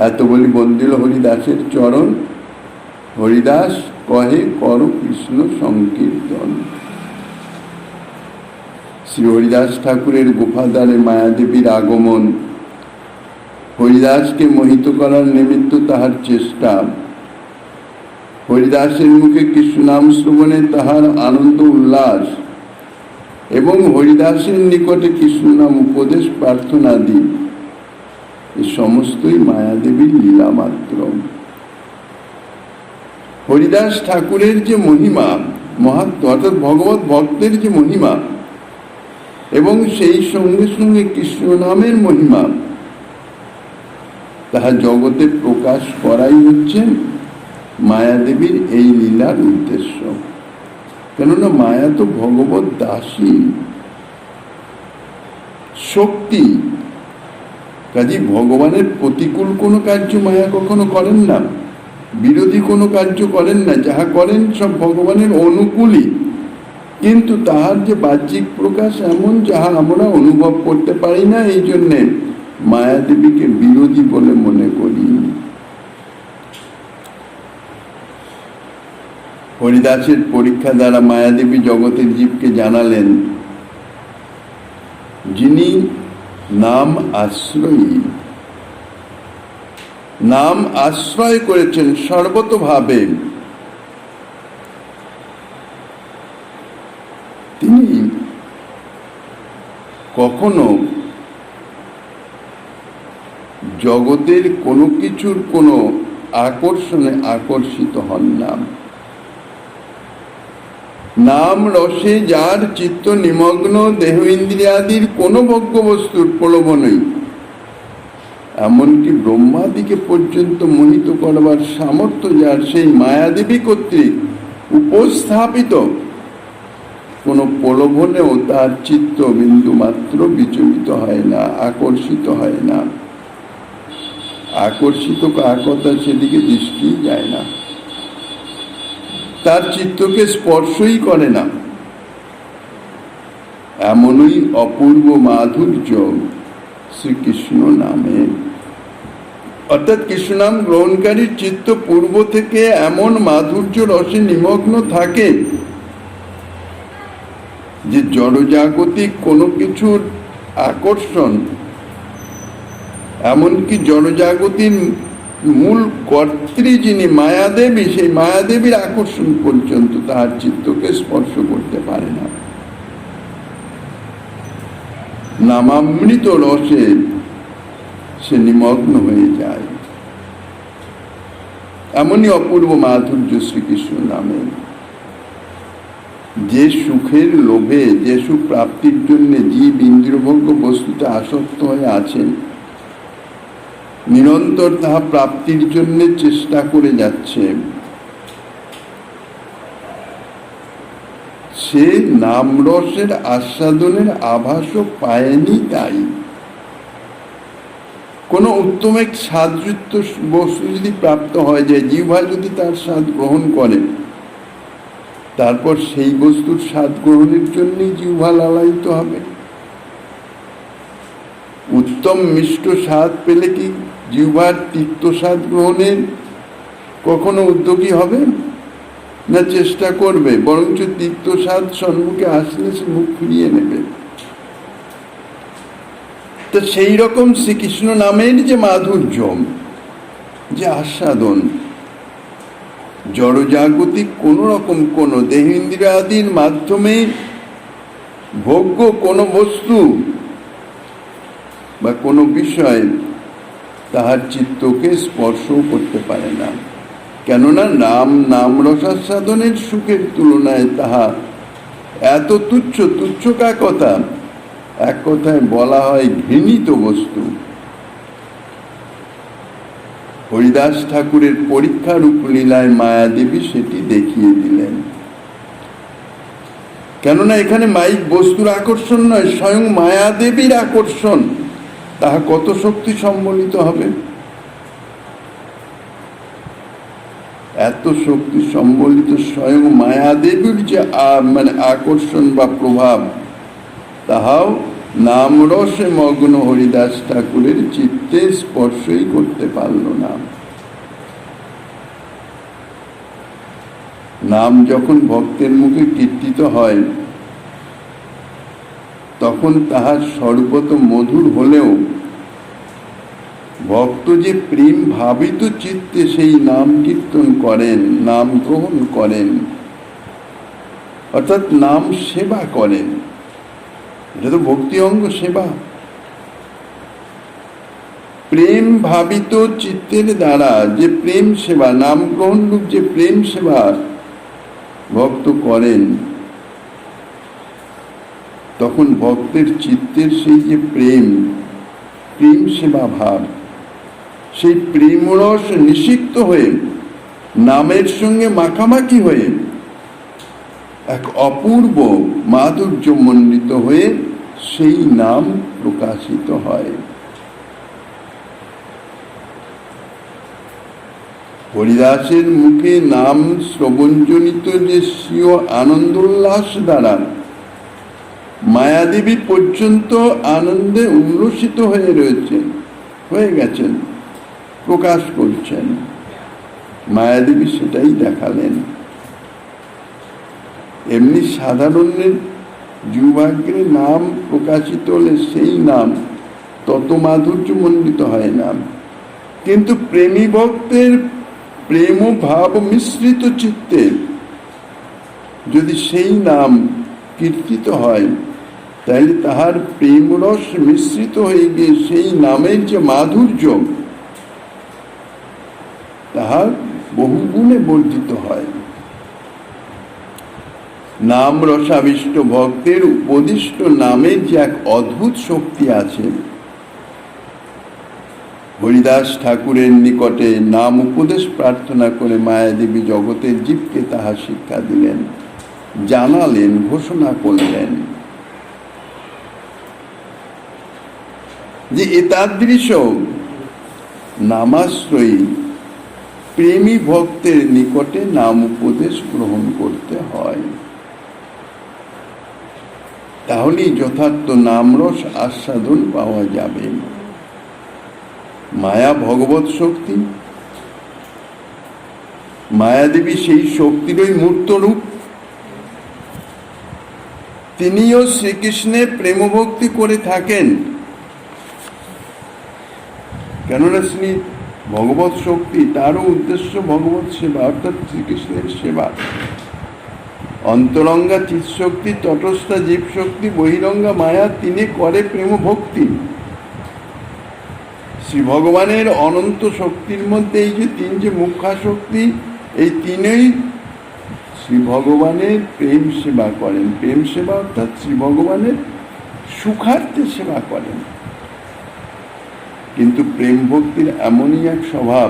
Speaker 1: এত বলি বন্দিল হরিদাসের চরণ, হরিদাস কহে করো কৃষ্ণ সংকীর্তন। শ্রী হরিদাস ঠাকুরের গোপালদারে মায়াদেবীর আগমন, হরিদাসকে মোহিত করার নিমিত্ত তাহার চেষ্টা, হরিদাসের মুখে কৃষ্ণ নাম শ্রবণে তাহার আনন্দ উল্লাস এবং হরিদাসের নিকটে কৃষ্ণ নাম উপদেশ প্রার্থনাদি, এ সমস্তই মায়াদেবীর লীলা মাত্র। হরিদাস ঠাকুরের যে মহিমা মহাত্ম অর্থাৎ ভগবত ভক্তের যে মহিমা এবং সেই সঙ্গে সঙ্গে কৃষ্ণ নামের মহিমা, তাহা জগতে প্রকাশ করাই হচ্ছে মায়াদেবীর এই লীলার উদ্দেশ্য। কেননা মায়া তো ভগবত দাসী শক্তি, কাজে ভগবানের প্রতিকূল কোনো কার্য মায়া কখনো করেন না, বিরোধী কোনো কার্য করেন না, যাহা করেন সব ভগবানের অনুকূলই, কিন্তু তাহার যে বাহ্যিক প্রকাশ এমন যাহা আমরা অনুভব করতে পারি না, এই জন্যে মায়াদেবীকে বিরোধী বলে মনে করি। হরিদাসের পরীক্ষা দ্বারা মায়াদেবী জগতের জীবকে জানালেন, যিনি নাম আশ্রয়ী নাম আশ্রয় করেছেন সর্বতোভাবে। তিনি কখনো জগতের কোনো কিছুর কোনো আকর্ষণে আকর্ষিত হন না। নাম রসে যার চিত্ত নিমগ্ন, দেহ ইন্দ্রিয়াদির কোনো ভোগ্য বস্তুর প্রলোভনই, এমনকি ব্রহ্মাদিকে পর্যন্ত মোহিত করবার সামর্থ্য যার, সেই মায়াদেবী কর্তৃক উপস্থাপিত কোনো প্রলোভনেও তার চিত্ত বিন্দু মাত্র বিচলিত হয় না, আকর্ষিত হয় না। আকর্ষিত কার কথা সেদিকে দৃষ্টি যায় না, তার চিত্তকে স্পর্শই করে না। এমনই অপূর্ব মাধুর্য শ্রীকৃষ্ণ নামে। অর্থাৎ কৃষ্ণ নাম গ্রহণকারীর চিত্ত পূর্ব থেকে এমন মাধুর্য রসে নিমগ্ন থাকে যে জড়জাগতিক কোনো কিছুর আকর্ষণ, এমনকি জড়জাগতির মূল কর্ত্রী যিনি মায়াদেবী, সেই মায়াদেবীর আকর্ষণ পর্যন্ত তাহার চিত্তকে স্পর্শ করতে পারে না। নামামৃত রসে সে নিমগ্ন হয়ে যায়। এমনই অপূর্ব মাধুর্য শ্রীকৃষ্ণ নামে। যে সুখের লোভে, যে সুখ প্রাপ্তির জন্য জীব ইন্দ্রিয়ভোগ্য বস্তুতে আসক্ত হয়ে আছেন, নিরন্তর তাহা প্রাপ্তির জন্য চেষ্টা করে যাচ্ছে, সে নামরসের আস্বাদনের আভাসও পায়নি। তাই কোন উত্তম এক স্বাদযুক্ত বস্তু যদি প্রাপ্ত হয়ে যায়, জিহ্বা যদি তার স্বাদ গ্রহণ করে, তারপর সেই বস্তুর স্বাদ গ্রহণের জন্যই জিহ্বা লালায়িত হবে। উত্তম মিষ্ট স্বাদ পেলে কি জিহ্বার তিক্ত স্বাদ গ্রহণের কখনো উদ্যোগী হবে না, চেষ্টা করবে? বরঞ্চ তিক্ত স্বাদ সম্মুখে আসলে সে মুখ ফিরিয়ে নেবে। তো সেই রকম শ্রীকৃষ্ণ নামের যে মাধুর্য, যে আস্বাদন, জড়জাগতিক কোন রকম কোন দেহেন্দ্রিয়াদির মাধ্যমে ভোগ্য কোনো বস্তু বা কোনো বিষয় তাহার চিত্তকে স্পর্শ করতে পারে না। কেননা নাম রসাস্বাদনের সুখের তুলনায় তাহা এত তুচ্ছ। তুচ্ছ কার কথা? এক কথায় বলা হয় ঘৃণিত বস্তু। হরিদাস ঠাকুরের পরীক্ষার উপলীলায় মায়াদেবী সেটি দেখিয়ে দিলেন। কেননা এখানে মাইক বস্তুর আকর্ষণ নয়, স্বয়ং মায়াদেবীর আকর্ষণ। তাহা কত শক্তি সম্বলিত হবে? এত শক্তি সম্বলিত স্বয়ং মায়াদেবীর যে আকর্ষণ বা প্রভাব, তাহাও নামরসে মগ্ন হরিদাস ঠাকুরের চিত্তে স্পর্শই করতে পারল না। নাম যখন ভক্তের মুখে কীর্তিত হয়, তখন তাহার সর্বত মধুর হলেও ভক্ত যে প্রেম ভাবিত চিত্তে সেই নাম কীর্তন করেন, নাম গ্রহণ করেন, অর্থাৎ নাম সেবা করেন, এটা তো ভক্তি অঙ্গ সেবা। প্রেম ভাবিত চিত্তের দ্বারা যে প্রেম সেবা, নাম গ্রহণ রূপ যে প্রেম সেবা ভক্ত করেন, তখন ভক্তের চিত্তের সেই যে প্রেম সেবা ভাব, সেই প্রেমরস নিষিক্ত হয়ে নামের সঙ্গে মাখামাখি হয়ে এক অপূর্ব মাধুর্য মণ্ডিত হয়ে সেই নাম প্রকাশিত হয়। হরিদাসের মুখে নাম শ্রবণজনিত যে স্বীয় আনন্দোল্লাস দ্বারা মায়াদেবী পর্যন্ত আনন্দে উল্লসিত হয়ে গেছেন, প্রকাশ করছেন, মায়াদেবী সেটাই দেখালেন। এমনি সাধারণের যুবাগ্রে নাম প্রকাশিত হলে সেই নাম তত মাধুর্য মণ্ডিত হয় না। কিন্তু প্রেমী ভক্তের প্রেম ভাব মিশ্রিত চিত্তে যদি সেই নাম কীর্তিত হয়, তাহলে তাহার প্রেম রস মিশ্রিত হয়ে গিয়ে সেই নামের যে মাধুর্য তাহা বহুগুণে বর্ধিত হয়। নাম রসাবিষ্ট ভক্তের উপদিষ্ট নামের যে এক অদ্ভুত শক্তি আছে, হরিদাস ঠাকুরের নিকটে নাম উপদেশ প্রার্থনা করে মায়াদেবী জগতের জীবকে তাহা শিক্ষা দিলেন, জানালেন, ঘোষণা করলেন যে এতাদৃশ নামাশ্রয়ী প্রেমী ভক্তের নিকটে নাম উপদেশ গ্রহণ করতে হয়, তাহলেই যথার্থ নামরস আস্বাদন পাওয়া যাবে। মায়া ভগবত শক্তি, মায়াদেবী সেই শক্তিরই মূর্ত রূপ। তিনিও শ্রীকৃষ্ণের প্রেমভক্তি করে থাকেন, কেননা শ্রী ভগবত শক্তি তারও উদ্দেশ্য ভগবত সেবা, অর্থাৎ শ্রীকৃষ্ণের সেবা। অন্তরঙ্গা চিৎশক্তি, তটস্থা জীব শক্তি, বহিরঙ্গা মায়া, তিনি করে প্রেম ভক্তি। শ্রী ভগবানের অনন্ত শক্তির মধ্যে এই যে তিন যে মুখ্য শক্তি, এই তিনই শ্রী ভগবানের প্রেম সেবা করেন। প্রেম সেবা অর্থাৎ শ্রী ভগবানের সুখার্থে সেবা করেন। কিন্তু প্রেম ভক্তির এমনই এক স্বভাব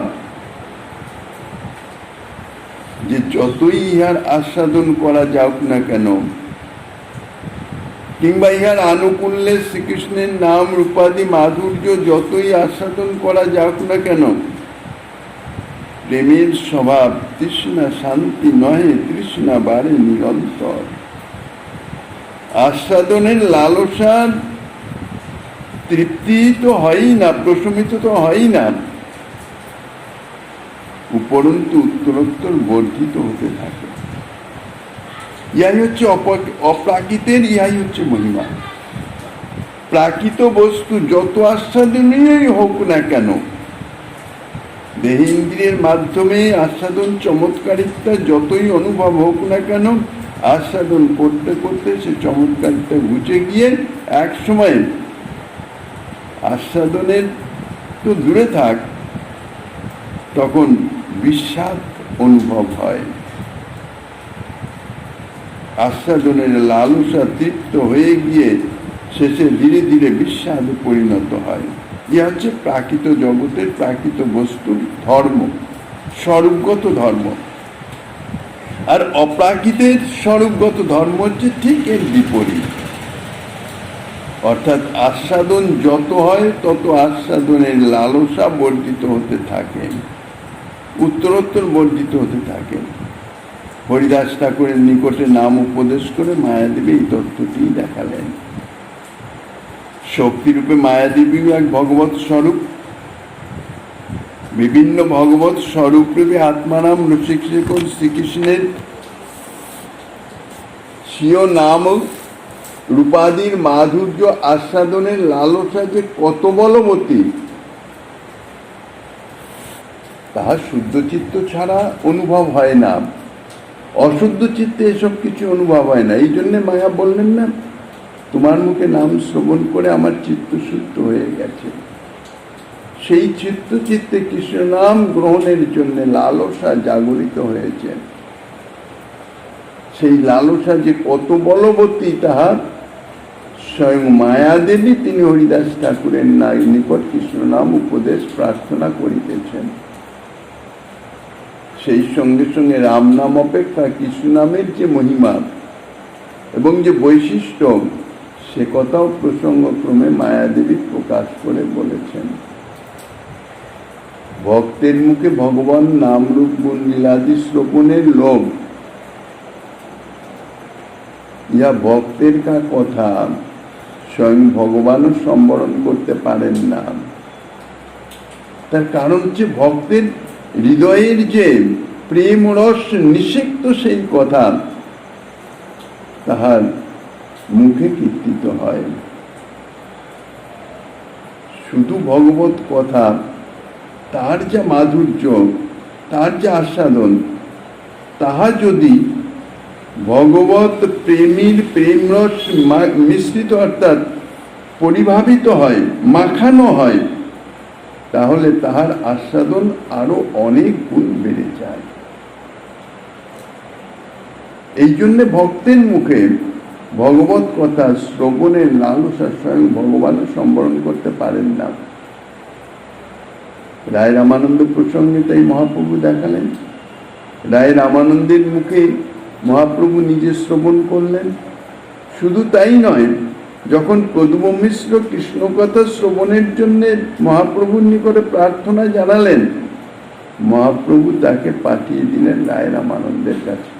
Speaker 1: যে যতই ইহার আস্বাদন করা যাক না কেন, কিংবা ইহার আনুকূল্যে শ্রীকৃষ্ণের নাম রূপাদি মাধুর্য যতই আস্বাদন করা যাক না কেন, প্রেমের স্বভাব তৃষ্ণা শান্তি নহে, তৃষ্ণা বাড়ে নিরন্তর। আস্বাদনের লালসার তৃপ্তি তো হয়ই না, প্রশমিত তো হয়ই না, উপরন্তু উত্তরোত্তর বর্ধিত হতে থাকে। ইহাই হচ্ছে অপ্রাকৃতের, ইহাই হচ্ছে মহিমা। প্রাকৃত বস্তু যত আস্বাদনীয়ই হোক না কেন, দেহেন্দ্রিয়ের মাধ্যমে আস্বাদন চমৎকারিতা যতই অনুভব হোক না কেন, আস্বাদন করতে করতে সে চমৎকারিতা ঘুচে গিয়ে এক সময় আস্বাদনের তো দূরে থাক, তখন বিস্বাদ অনুভব হয়। আস্বাদনের লালসা তৃপ্ত হয়ে গিয়ে শেষে ধীরে ধীরে বিস্বাদে পরিণত হয়। ইহা হচ্ছে প্রাকৃত জগতের, প্রাকৃত বস্তুর ধর্ম, স্বরূপগত ধর্ম। আর অপ্রাকৃতের স্বরূপগত ধর্ম হচ্ছে ঠিক এর বিপরীত। অর্থাৎ আস্বাদন যত হয় তত আস্বাদনের লালসা বর্ধিত হতে থাকে, উত্তরোত্তর বর্ধিত হতে থাকে। হরিদাস ঠাকুরের নিকটে নাম উপদেশ করে মায়াদেবী এই তত্ত্বটি দেখালেন। শক্তিরূপে মায়াদেবীও এক ভগবত স্বরূপ। বিভিন্ন ভগবত স্বরূপ রূপে আত্মারাম রসিকশেখর শ্রীকৃষ্ণের স্বীয় নাম রূপাদির মাধুর্য আস্বাদনের লালসা যে কত বলবতী, তাহা শুদ্ধ চিত্ত ছাড়া অনুভব হয় না। অশুদ্ধ চিত্তে এসব কিছু অনুভব হয় না। এই জন্যে মায়া বললেন না, তোমার মুখে নাম শ্রবণ করে আমার চিত্ত শুদ্ধ হয়ে গেছে। সেই চিত্তে কৃষ্ণ নাম গ্রহণের জন্য লালসা জাগরিত হয়েছে। সেই লালসা যে কত বলবতী, তাহা স্বয়ং মায়াদেবী তিনি হরিদাস ঠাকুরের নিকট কৃষ্ণ নাম উপদেশ প্রার্থনা করিতেছেন। সেই সঙ্গে সঙ্গে রাম নাম অপেক্ষা কৃষ্ণ নামের যে মহিমা এবং যে বৈশিষ্ট্য, সে কথাও প্রসঙ্গক্রমে মায়াদেবী প্রকাশ করে বলেছেন। ভক্তের মুখে ভগবান নাম রূপ গুণ লীলাদি শ্রবণের লোভ, ইহা ভক্তের কথা স্বয়ং ভগবানও সম্বরণ করতে পারেন না। তার কারণ হচ্ছে ভক্তের হৃদয়ের যে প্রেম রস নিষিক্ত সেই কথা তাহার মুখে কীর্তিত হয়। শুধু ভগবত কথা তার যা মাধুর্য, তার যা আস্বাদন, তাহা যদি ভগবত প্রেমীর প্রেমরস মিশ্রিত অর্থাৎ পরিভাবিত হয়, মাখানো হয়, তাহলে তাহার আস্বাদন আরো অনেক গুণ বেড়ে যায়। এই জন্য ভক্তের মুখে ভগবত কথা শ্রবণের লালসা স্বয়ং ভগবানও সম্বরণ করতে পারেন না। রায় রামানন্দ প্রসঙ্গে তাই মহাপ্রভু দেখালেন, রায় রামানন্দের মুখে মহাপ্রভু নিজে শ্রবণ করলেন। শুধু তাই নয়, যখন প্রদ্যুম্ন মিশ্র কৃষ্ণ কথা শ্রবণের জন্য মহাপ্রভুর নিকটে প্রার্থনা জানালেন, মহাপ্রভু তাকে পাঠিয়ে দিলেন রায় রামানন্দের কাছে।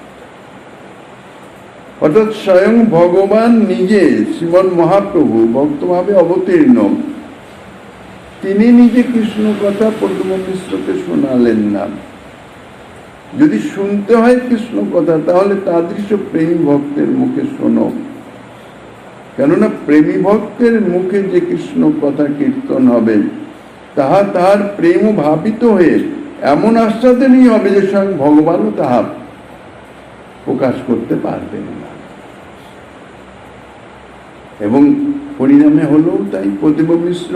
Speaker 1: অর্থাৎ স্বয়ং ভগবান নিজে, শ্রীমন মহাপ্রভু ভক্তভাবে অবতীর্ণ, তিনি নিজে কৃষ্ণ কথা প্রদ্যুম্ন মিশ্রকে শোনালেন না। যদি শুনতে হয় কৃষ্ণ কথা, তাহলে তাদৃশ প্রেমী ভক্তের মুখে শোনো। কেননা প্রেমী ভক্তের মুখে যে কৃষ্ণ কথা কীর্তন হবে, তাহা তাহার প্রেম ভাবিত হয়ে এমন আস্বাদনই হবে যে স্বয়ং ভগবানও তাহা প্রকাশ করতে পারবেন না। এবং পরিণামে হলো তাই। প্রদ্যুম্ন মিশ্র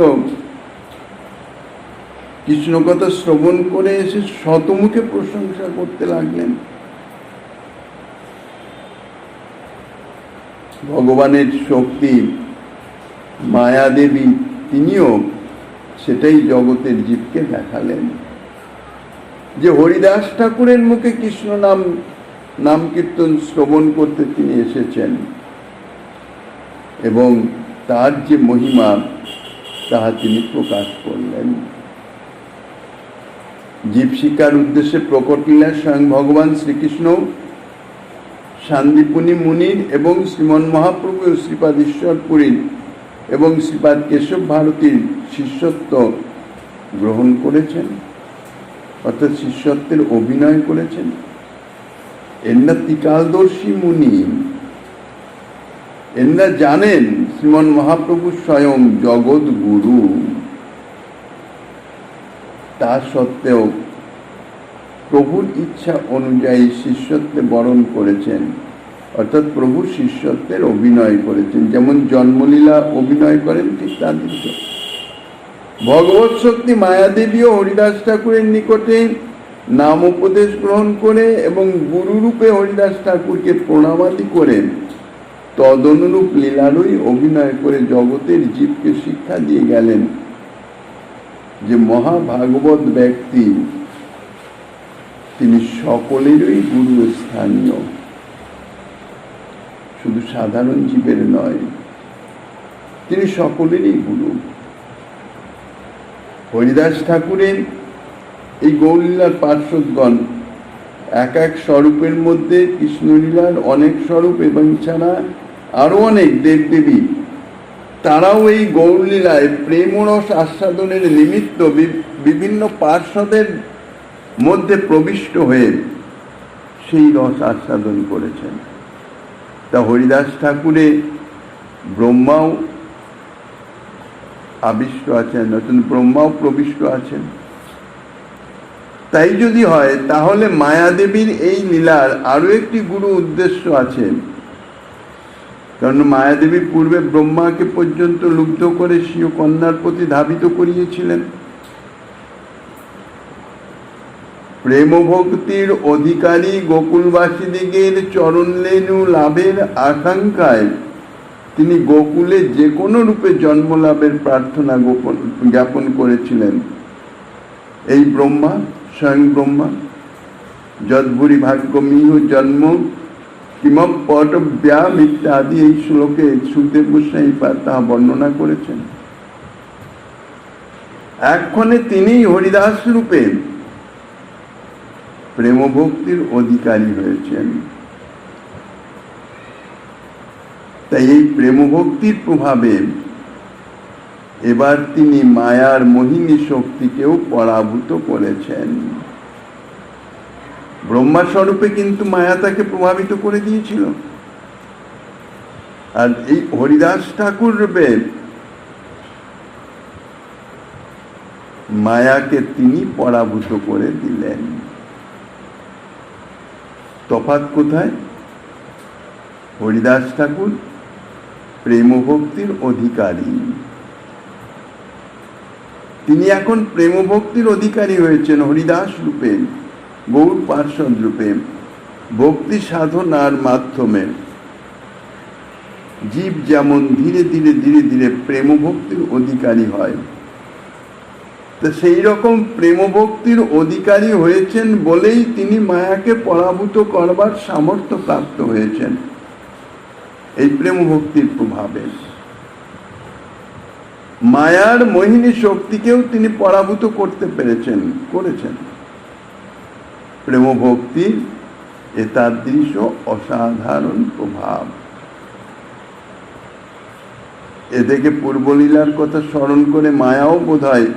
Speaker 1: কৃষ্ণ কথা শ্রবণ করে এসে শতমুখে প্রশংসা করতে লাগলেন। ভগবানের শক্তি মায়াদেবী, তিনিও সেটাই জগতের জীবকে দেখালেন যে হরিদাস ঠাকুরের মুখে কৃষ্ণ নাম কীর্তন শ্রবণ করতে তিনি এসেছেন এবং তার যে মহিমা তাহা তিনি প্রকাশ করলেন। জীব শিক্ষার উদ্দেশ্যে প্রকট লীলা স্বয়ং ভগবান শ্রীকৃষ্ণ শান্তিপুনি মুনির এবং শ্রীমন মহাপ্রভু শ্রীপাদ ঈশ্বরপুরীর এবং শ্রীপাদ কেশব ভারতীর শিষ্যত্ব গ্রহণ করেছেন, অর্থাৎ শিষ্যত্বের অভিনয় করেছেন। এরা ত্রিকালদর্শী মুনি, এরা জানেন শ্রীমন মহাপ্রভু স্বয়ং জগৎ গুরু। তা সত্ত্বেও প্রভুর ইচ্ছা অনুযায়ী শিষ্যত্বে বরণ করেছেন, অর্থাৎ প্রভুর শিষ্যত্বের অভিনয় করেছেন। যেমন জন্মলীলা অভিনয় করেন, ঠিক তাদৃশ ভগবত শক্তি মায়াদেবীও হরিদাস ঠাকুরের নিকটে নাম উপদেশ গ্রহণ করে এবং গুরুরূপে হরিদাস ঠাকুরকে প্রণামাদি করে তদনুরূপ লীলারই অভিনয় করে জগতের জীবকে শিক্ষা দিয়ে গেলেন যে মহাভাগবত ব্যক্তি তিনি সকলেরই গুরু স্থানীয়, শুধু সাধারণ জীবের নয়, তিনি সকলেরই গুরু। হরিদাস ঠাকুরের এই গৌরলীলার পার্শ্বদগণ এক এক স্বরূপের মধ্যে কৃষ্ণলীলার অনেক স্বরূপ এবং ছাড়া আরো অনেক দেবদেবী, তারাও এই গৌরলীলায় প্রেমরস আস্বাদনের নিমিত্ত বিভিন্ন পার্শ্বদের মধ্যে প্রবিষ্ট হয়ে সেই রস আস্বাদন করেছেন। তা হরিদাস ঠাকুরে ব্রহ্মাও আবিষ্ট আছেন, নতুন ব্রহ্মাও প্রবিষ্ট আছেন। তাই যদি হয় তাহলে মায়াদেবীর এই লীলার আরো একটি গুরু উদ্দেশ্য আছে। কারণ মায়াদেবী পূর্বে ব্রহ্মাকে পর্যন্ত লুব্ধ করে স্বীয় কন্যার প্রতি ধাবিত করিয়েছিলেন। প্রেম ভক্তির অধিকারী গোকুলবাসীদিগের চরণলেনু লাভের আকাঙ্ক্ষায় তিনি গোকুলে যে কোনো রূপে জন্ম লাভের প্রার্থনা জ্ঞাপন করেছিলেন। এই ব্রহ্মা, স্বয়ং ব্রহ্মা, যদ্ভুরি ভাগ্য মিহ জন্ম কিমপ পটব্যাম ইত্যাদি এই শ্লোকে সুখদেব গোস্বামী তাহা বর্ণনা করেছেন। এক্ষণে তিনিই হরিদাস রূপে প্রেম ভক্তির অধিকারী হয়েছেন। তাই এই প্রেম ভক্তির প্রভাবে এবার তিনি মায়ার মোহিনী শক্তিকেও পরাভূত করেছেন। ব্রহ্মা স্বরূপে কিন্তু মায়া তাকে প্রভাবিত করে দিয়েছিল, আর এই হরিদাস ঠাকুর রূপে মায়াকে তিনি পরাভূত করে দিলেন। তফাৎ কোথায়? হরিদাস ঠাকুর প্রেম ভক্তির অধিকারী, তিনি এখন প্রেম ভক্তির অধিকারী হয়েছেন হরিদাস রূপে, গৌর পার্ষদ রূপে। ভক্তি সাধনার মাধ্যমে জীব যেমন ধীরে ধীরে ধীরে ধীরে প্রেম ভক্তির অধিকারী হয়, তো সেই রকম প্রেম ভক্তির অধিকারী হয়েছেন বলেই তিনি মায়াকে পরাভূত করবার সামর্থ্য প্রাপ্ত হয়েছেন এই প্রেম ভক্তির প্রভাবে। মায়ার মোহিনী শক্তিকেও তিনি পরাভূত করতে করেছেন। প্রেম ভক্তির এতাদৃশ অসাধারণ প্রভাব। এদিকে পূর্বলীলার কথা স্মরণ করে মায়াও বোধহয়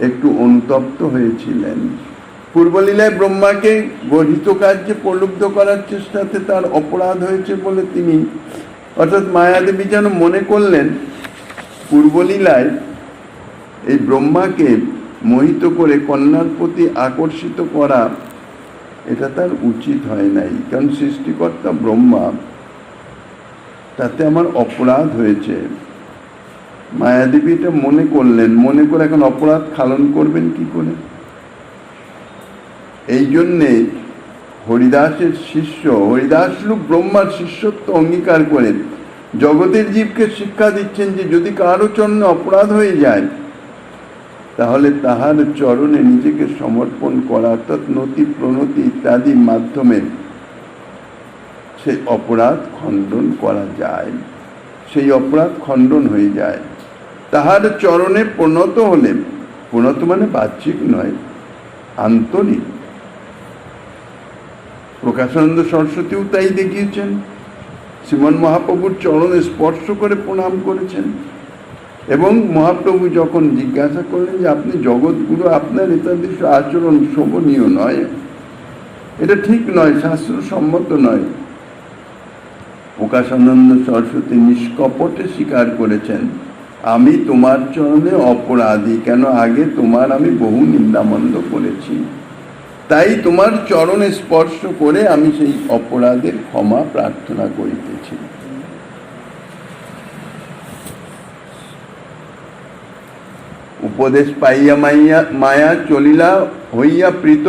Speaker 1: একটু অনুতপ্ত হয়েছিলেন। পূর্বলীলায় ব্রহ্মাকে গঠিত কার্যে প্রলুব্ধ করার চেষ্টাতে তার অপরাধ হয়েছে বলে তিনি, অর্থাৎ মায়াদেবী যেন মনে করলেন পূর্বলীলায় এই ব্রহ্মাকে মোহিত করে কন্যার প্রতি আকর্ষিত করা এটা তার উচিত হয় নাই, কারণ সৃষ্টিকর্তা ব্রহ্মা, তাতে আমার অপরাধ হয়েছে। মায়াদেবী এটা মনে করলেন, মনে করে এখন অপরাধ খালন করবেন কি করে? এই জন্যে হরিদাসের শিষ্য, হরিদাস রূপ ব্রহ্মার শিষ্যত্ব অঙ্গীকার করে জগতের জীবকে শিক্ষা দিচ্ছেন যে যদি কারো চরণে অপরাধ হয়ে যায় তাহলে তাহার চরণে নিজেকে সমর্পণ করা, অর্থাৎ নতি প্রণতি ইত্যাদির মাধ্যমে সেই অপরাধ খণ্ডন করা যায়, সেই অপরাধ খণ্ডন হয়ে যায়। তাহার চরণে প্রণত হলে, প্রণত মানে বাহ্যিক নয়, আন্তরিক। প্রকাশানন্দ সরস্বতীও তাই দেখিয়েছেন, শ্রীমন মহাপ্রভুর চরণে স্পর্শ করে প্রণাম করেছেন। এবং মহাপ্রভু যখন জিজ্ঞাসা করলেন যে আপনি জগৎগুরু, আপনার এতাদৃশ আচরণ শোভনীয় নয়, এটা ঠিক নয়, শাস্ত্রসম্মত নয়, প্রকাশানন্দ সরস্বতী নিষ্কপটে স্বীকার করেছেন আমি তোমার চরণে অপরাধী, কেন আগে তোমার আমি বহু নিন্দামন্দ করেছি, তাই তোমার চরণে স্পর্শ করে আমি সেই অপরাধের ক্ষমা প্রার্থনা করিতেছি। উপদেশ পাইয়া মায়া চলিলা হইয়া প্রীত,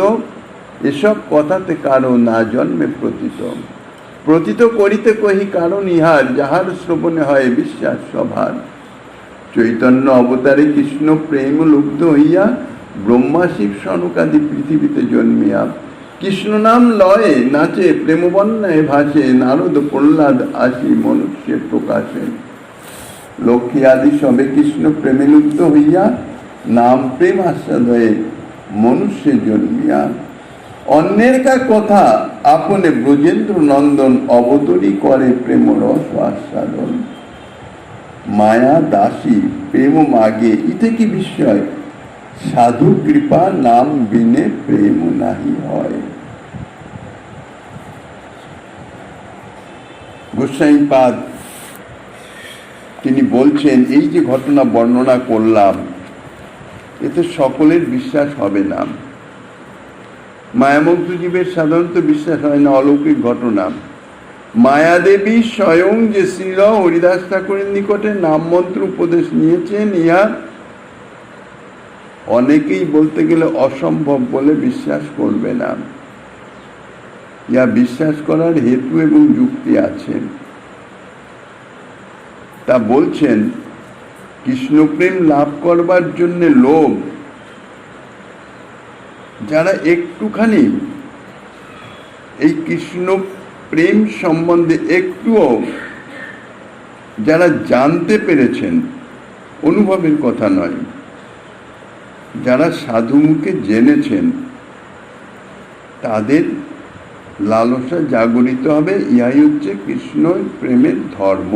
Speaker 1: এসব কথাতে কারো না জন্মে প্রতীত করিতে কহি কারণ ইহার, যাহার শ্রবণে হয় বিশ্বাস সভার। চৈতন্য অবতারে কৃষ্ণ প্রেম লুব্ধ হইয়া ব্রহ্মা শিব সনকাদি পৃথিবীতে জন্মিয়া কৃষ্ণ নাম লয়ে নাচে প্রেম বন্যায় ভাসে, নারদ প্রহ্লাদ আসি মনুষ্যের প্রকাশে। লক্ষ্মী আদি সবে কৃষ্ণ প্রেমে লুব্ধ হইয়া নাম প্রেম আস্বাদ হয়ে মনুষ্যে জন্মিয়া। অন্যের কা কথা আপনে ব্রজেন্দ্র নন্দন, অবতরী করে প্রেম রস আস্বাদন। মায়া দাসী প্রেম মাগে ইতে কি বিস্ময়, সাধু কৃপা নাম বিনে প্রেম নাহি হয়। গোস্বামীপাদ তিনি বলছেন এই যে ঘটনা বর্ণনা করলাম এতে সকলের বিশ্বাস হবে না। মায়ামুগ্ধ জীবের সাধারণত বিশ্বাস হয় না অলৌকিক ঘটনা। মায়াদেবী স্বয়ং যে শ্রীল হরিদাস ঠাকুরের নিকটে নাম মন্ত্র উপদেশ নিয়েছেন, ইহা অনেকেই বলতে গেলে অসম্ভব বলে বিশ্বাস করবে না। ইহা বিশ্বাস করার হেতু এবং যুক্তি আছে। তা বলছেন কৃষ্ণপ্রেম লাভ করবার জন্য লোভ, যারা একটুখানি এই কৃষ্ণ প্রেম সম্বন্ধে একটুও যারা জানতে পেরেছেন, অনুভবের কথা নয়, যারা সাধু মুখে জেনেছেন তাদের লালসা জাগরিত হবে। ইহাই হচ্ছে কৃষ্ণ প্রেমের ধর্ম।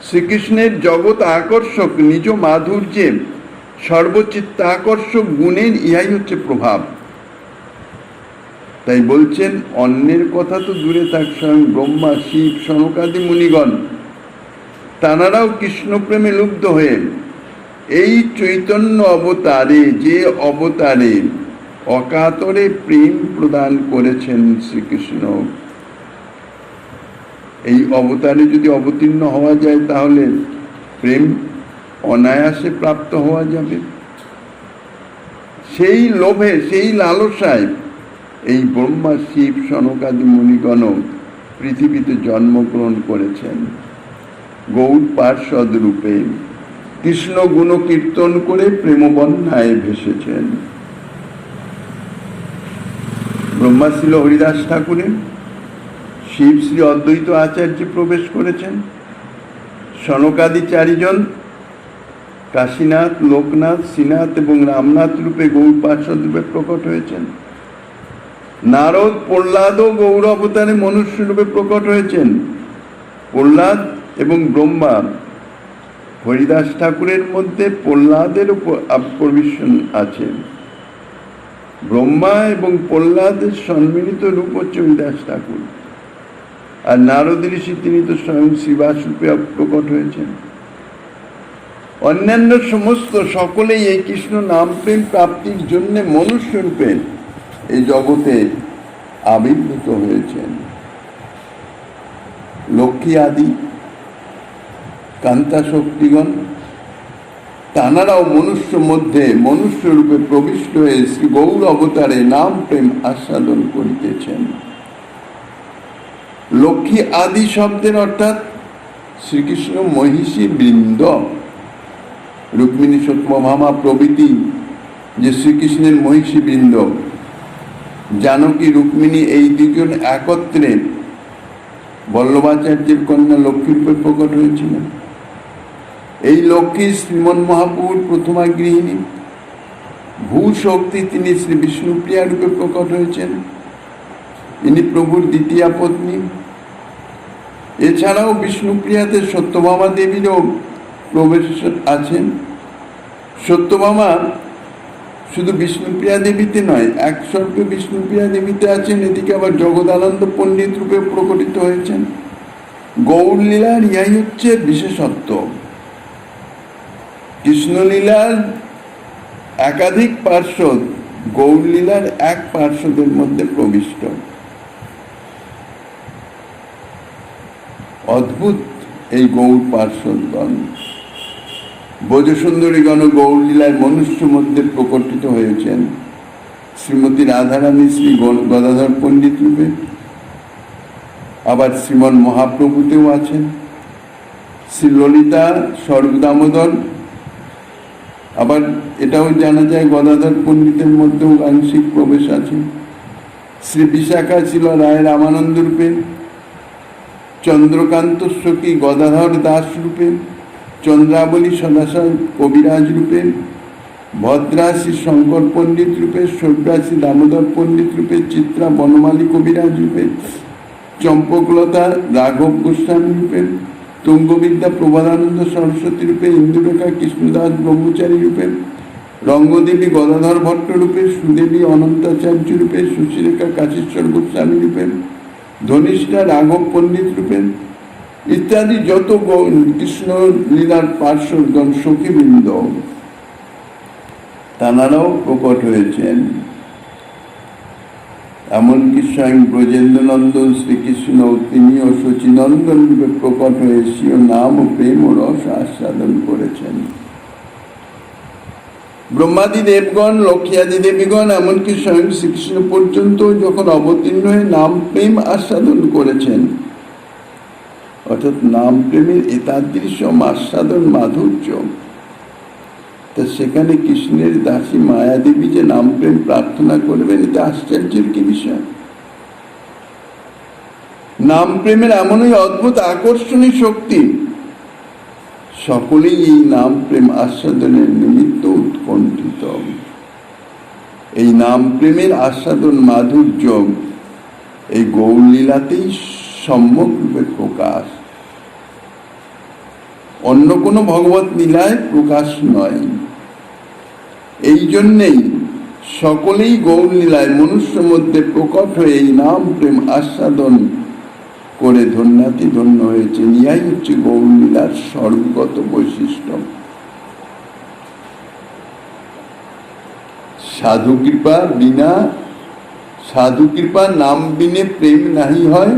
Speaker 1: শ্রীকৃষ্ণের জগৎ আকর্ষক নিজ মাধুর্যে সর্বচিত্তাকর্ষক গুণের ইহাই হচ্ছে প্রভাব। তাই বলছেন অন্যের কথা তো দূরে থাক, স্বয়ং ব্রহ্মা শিব সনকাদি মুনিগণ তাঁরাও কৃষ্ণ প্রেমে লুব্ধ হয়ে এই চৈতন্য অবতারে, যে অবতারে অকাতরে প্রেম প্রদান করেছেন শ্রীকৃষ্ণ, এই অবতারে যদি অবতীর্ণ হওয়া যায় তাহলে প্রেম অনায়াসে প্রাপ্ত হওয়া যাবে। সেই লোভে, সেই লালসায় এই ব্রহ্মা, শিব, সনকাদি মুনিগণ পৃথিবীতে জন্মগ্রহণ করেছেন। গৌর পার্ষদ রূপে কৃষ্ণ গুণ কীর্তন করে প্রেমবন্যায় ভেসেছেন। ব্রহ্মা ছিল হরিদাস ঠাকুরের, শিব শ্রী অদ্বৈত আচার্য প্রবেশ করেছেন, সনকাদি চারিজন কাশীনাথ, লোকনাথ, শ্রীনাথ এবং রামনাথ রূপে গৌর পার্ষদ রূপে প্রকট হয়েছেন। নারদ, প্রহ্লাদও গৌর অবতারে মনুষ্য রূপে প্রকট হয়েছেন। প্রহ্লাদ এবং ব্রহ্মা, হরিদাস ঠাকুরের মধ্যে প্রহ্লাদেরও প্রবিষ্ট আছে। ব্রহ্মা এবং প্রহ্লাদের সম্মিলিত রূপ হচ্ছে হরিদাস ঠাকুর। আর নারদ ঋষি, তিনি তো স্বয়ং শ্রীবাস রূপে প্রকট হয়েছেন। অন্যান্য সমস্ত সকলেই এই কৃষ্ণ নাম প্রেম প্রাপ্তির জন্য মনুষ্য রূপে এই জগতে আবির্ভূত হয়েছেন। লক্ষ্মী আদি কান্তা শক্তিগণ, তাঁরাও মনুষ্য মধ্যে মনুষ্য রূপে প্রবিষ্ট হয়ে শ্রী গৌর অবতারে নাম প্রেম আস্বাদন করিতেছেন। লক্ষ্মী আদি শব্দের অর্থাৎ শ্রীকৃষ্ণ মহিষী বৃন্দ, রুক্মিণী, সত্যভামা প্রভৃতি যে শ্রীকৃষ্ণের মহিষী বৃন্দ, জানকী, রুক্মিণী, এই দুজন একত্রে বল্লভাচার্যের কন্যা লক্ষ্মী রূপে প্রকট হয়েছিলেন। এই লক্ষ্মী শ্রীমন মহাপ্রভুর প্রথমা গৃহিণী। ভূ শক্তি, তিনি শ্রী বিষ্ণুপ্রিয়া রূপে প্রকট হয়েছেন, ইনি প্রভুর দ্বিতীয়া পত্নী। এছাড়াও বিষ্ণুপ্রিয়াতে সত্যভামা দেবীরও প্রবেশ আছেন। সত্যভামা শুধু বিষ্ণুপ্রিয়া দেবীতে নয়, এক স্বরূপে বিষ্ণুপ্রিয়া দেবীতে আছেন। এদিকে আবার জগদানন্দ পণ্ডিত রূপে প্রকটিত হয়েছেন। গৌরলীলার ইহাই হচ্ছে বিশেষত্ব। কৃষ্ণলীলার একাধিক পার্ষদ গৌরলীলার এক পার্ষদের মধ্যে প্রবিষ্ট। অদ্ভুত এই গৌর পার্ষদগণ। ব্রজসুন্দরীগণ গৌরলীলায় মনুষ্য মধ্যে প্রকটিত হয়েছেন। শ্রীমতী রাধারানী শ্রী গদাধর পণ্ডিত রূপে, আবার শ্রীমন মহাপ্রভুতেও আছেন। শ্রী ললিতা, স্বরূপ দামোদর, আবার এটাও জানা যায় গদাধর পণ্ডিতের মধ্যেও আংশিক প্রবেশ আছে। শ্রী বিশাখা ছিল রায় রামানন্দ রূপে, চন্দ্রকান্ত সখী গদাধর দাস রূপে, চন্দ্রাবলী সদাশয় কবিরাজ রূপে, ভদ্রা শ্রী শঙ্কর পণ্ডিত রূপে, সব্রা শ্রী দামোদর পণ্ডিত রূপে, চিত্রা বনমালী কবিরাজ রূপে, চম্পকলতা রাঘব গোস্বামী রূপে, তুঙ্গবিদ্যা প্রভাদানন্দ সরস্বতী রূপে, ইন্দুরেখা কৃষ্ণদাস ব্রহ্মচারী রূপে, রঙ্গদেবী গদাধর ভট্ট রূপে, সুদেবী অনন্তাচার্য রূপে, সুশীলেখা কাশীশ্বর গোস্বামী রূপে, ধনিষ্ঠা রাঘব পণ্ডিত রূপে ইত্যাদি যত কৃষ্ণ লীলার পার্শ্বগণ সখীবৃন্দ, তাঁরাও প্রকট হয়েছেন। এমনকি স্বয়ং ব্রজেন্দ্রনন্দন শ্রীকৃষ্ণ, তিনিও শচীনন্দন রূপে প্রকট হয়ে স্বীয় নাম ও প্রেম ও রস আস্বাদন করেছেন। ব্রহ্মাদি দেবগণ, লক্ষ্মীয়াদি দেবীগণ, এমনকি স্বয়ং শ্রীকৃষ্ণ পর্যন্ত যখন অবতীর্ণ হয়ে নাম প্রেম আস্বাদন করেছেন, অর্থাৎ নাম প্রেমের এতাদৃশ আস্বাদন মাধুর্য, তা সেখানে কৃষ্ণের দাসী মায়াদেবী যে নাম প্রেম প্রার্থনা করবেন, এটা আশ্চর্যের কি বিষয়। নাম প্রেমের এমনই অদ্ভুত আকর্ষণী শক্তি, সকলেই এই নাম প্রেম আস্বাদনের নিমিত্ত উৎকণ্ঠিত। এই নাম প্রেমের আস্বাদন মাধুর্য এই গৌরলীলাতেই সম্যক রূপে প্রকাশ, অন্য কোনো ভগবত লীলায় প্রকাশ নয়। এই জন্যেই সকলেই গৌরলীলায় মনুষ্য মধ্যে প্রকট হয়ে এই নাম প্রেম আস্বাদন করে ধন্যাতি ধন্য হয়েছে। ইহাই হচ্ছে গৌরলীলার সর্বগত বৈশিষ্ট্য। সাধু কৃপা বিনা সাধু কৃপা নাম বিনে প্রেম নাহি হয়,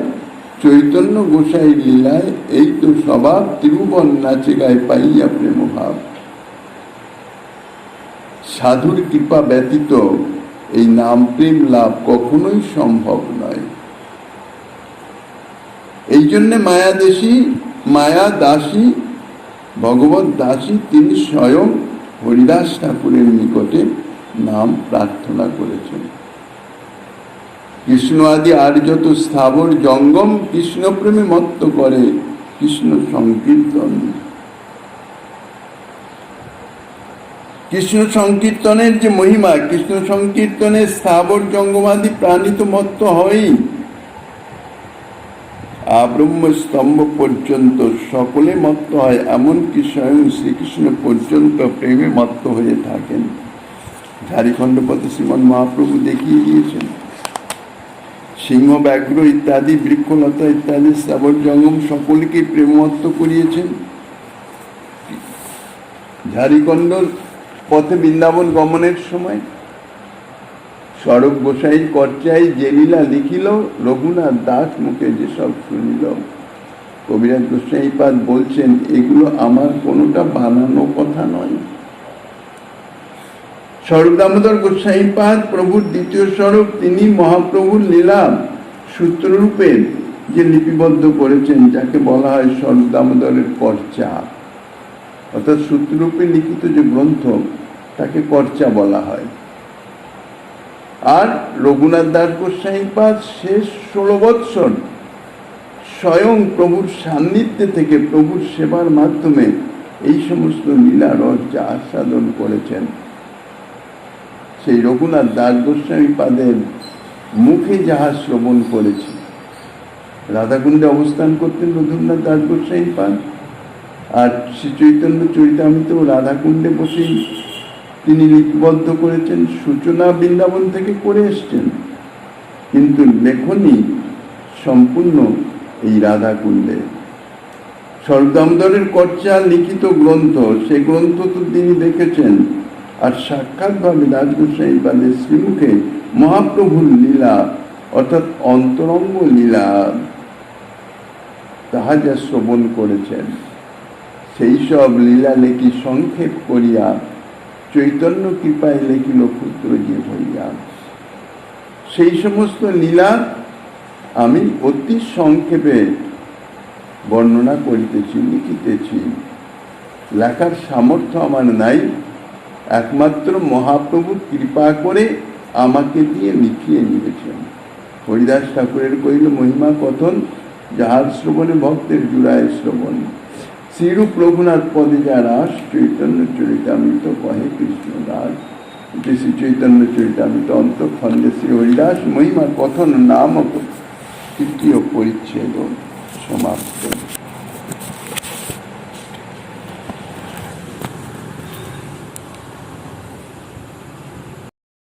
Speaker 1: চৈতন্য গোসাই লীলায় এই তো স্বভাব, ত্রিভুবন নাচে গায়ে পাইয়া প্রেম ভাব। সাধুর কৃপা ব্যতীত এই নাম প্রেম লাভ কখনোই সম্ভব নয়। এই জন্যে মায়া দাসী ভগবত দাসী তিনি স্বয়ং হরিদাস ঠাকুরের নিকটে নাম প্রার্থনা করেছেন। কৃষ্ণ আদি আর যত স্থাবর জঙ্গম কৃষ্ণ প্রেমে মত্ত করে কৃষ্ণ সংকীর্তন। কৃষ্ণ সংকীর্তনের যে মহিমা, কৃষ্ণ সংকীর্তনের স্থাবর জঙ্গমাদি প্রাণী তো মত্ত হয়ই, আব্রহ্ম স্তম্ভ পর্যন্ত সকলে মত্ত হয়, এমনকি স্বয়ং শ্রীকৃষ্ণ পর্যন্ত প্রেমে মত্ত হয়ে থাকেন। ঝাড়িখণ্ডপতি শ্রীমন মহাপ্রভু দেখিয়ে দিয়েছেন। সিংহ, ব্যাঘ্র ইত্যাদি, বৃক্ষলতা ইত্যাদি স্থাবর জঙ্গম সকলকে প্রেমমত্ত করিয়েছেন। ঝাড়িখণ্ডর পথে বৃন্দাবন গমনের সময় স্বরূপ গোসাই কর্চাই যে লীলা লিখিল, রঘুনাথ দাস মুখে যেসব শুনিল। কবিরাজ গোসাইপাদ বলছেন এগুলো আমার কোনোটা বানানো কথা নয়। স্বরূপ দামোদর গোসাইপাদ প্রভুর দ্বিতীয় স্বরূপ, তিনি মহাপ্রভুর লীলা সূত্ররূপে যে লিপিবদ্ধ করেছেন, যাকে বলা হয় স্বরূপ দামোদরের কর্চা, অর্থাৎ সূত্ররূপে লিখিত যে গ্রন্থ তাকে কর্চা বলা হয়। আর রঘুনাথ দাস গোসাইপাদ শেষ 16 বৎসর স্বয়ং প্রভুর সান্নিধ্যে থেকে প্রভুর সেবার মাধ্যমে এই সমস্ত লীলা রস যা আস্বাদন করেছেন, সেই রঘুনাথ দাস গোস্বামীপাদের মুখে যাহা শ্রবণ করেছি। রাধাকুণ্ডে অবস্থান করতেন রঘুনাথ দাস গোস্বামীপাদ, আর শ্রী চৈতন্য চরিতামৃত রাধাকুণ্ডে বসেই তিনি লিপিবদ্ধ করেছেন। সূচনা বৃন্দাবন থেকে করে এসছেন, কিন্তু লেখনী সম্পূর্ণ এই রাধাকুণ্ডে। স্বরূপ দামোদরের কর্চা লিখিত গ্রন্থ, সেই গ্রন্থ তো তিনি দেখেছেন, আর সাক্ষাৎভাবে দাস গোসাইপাদের শ্রীমুখে মহাপ্রভুর লীলা অর্থাৎ অন্তরঙ্গ লীলা তাহা যা শ্রবণ করেছেন, সেই সব লীলা লেখি সংক্ষেপ করিয়া চৈতন্য কৃপায় লেখিল ক্ষুদ্র যে হইয়া। সেই সমস্ত লীলা আমি অতি সংক্ষেপে বর্ণনা করিতেছি, লিখিতেছি। লেখার সামর্থ্য আমার নাই, একমাত্র মহাপ্রভু কৃপা করে আমাকে দিয়ে লিখিয়ে নিয়েছেন। হরিদাস ঠাকুরের কইল মহিমা কথন, যাহার শ্রবণে ভক্তের জুড়ায় শ্রবণ। শ্রীরূপ রঘুনাথ পদে যা রাস, চৈতন্য চরিতামৃত কহে কৃষ্ণ দাস। শ্রী চৈতন্য চরিতামৃত অন্তঃখণ্ডে শ্রী হরিদাস মহিমা কথন নামক তৃতীয় পরিচ্ছেদ সমাপ্ত।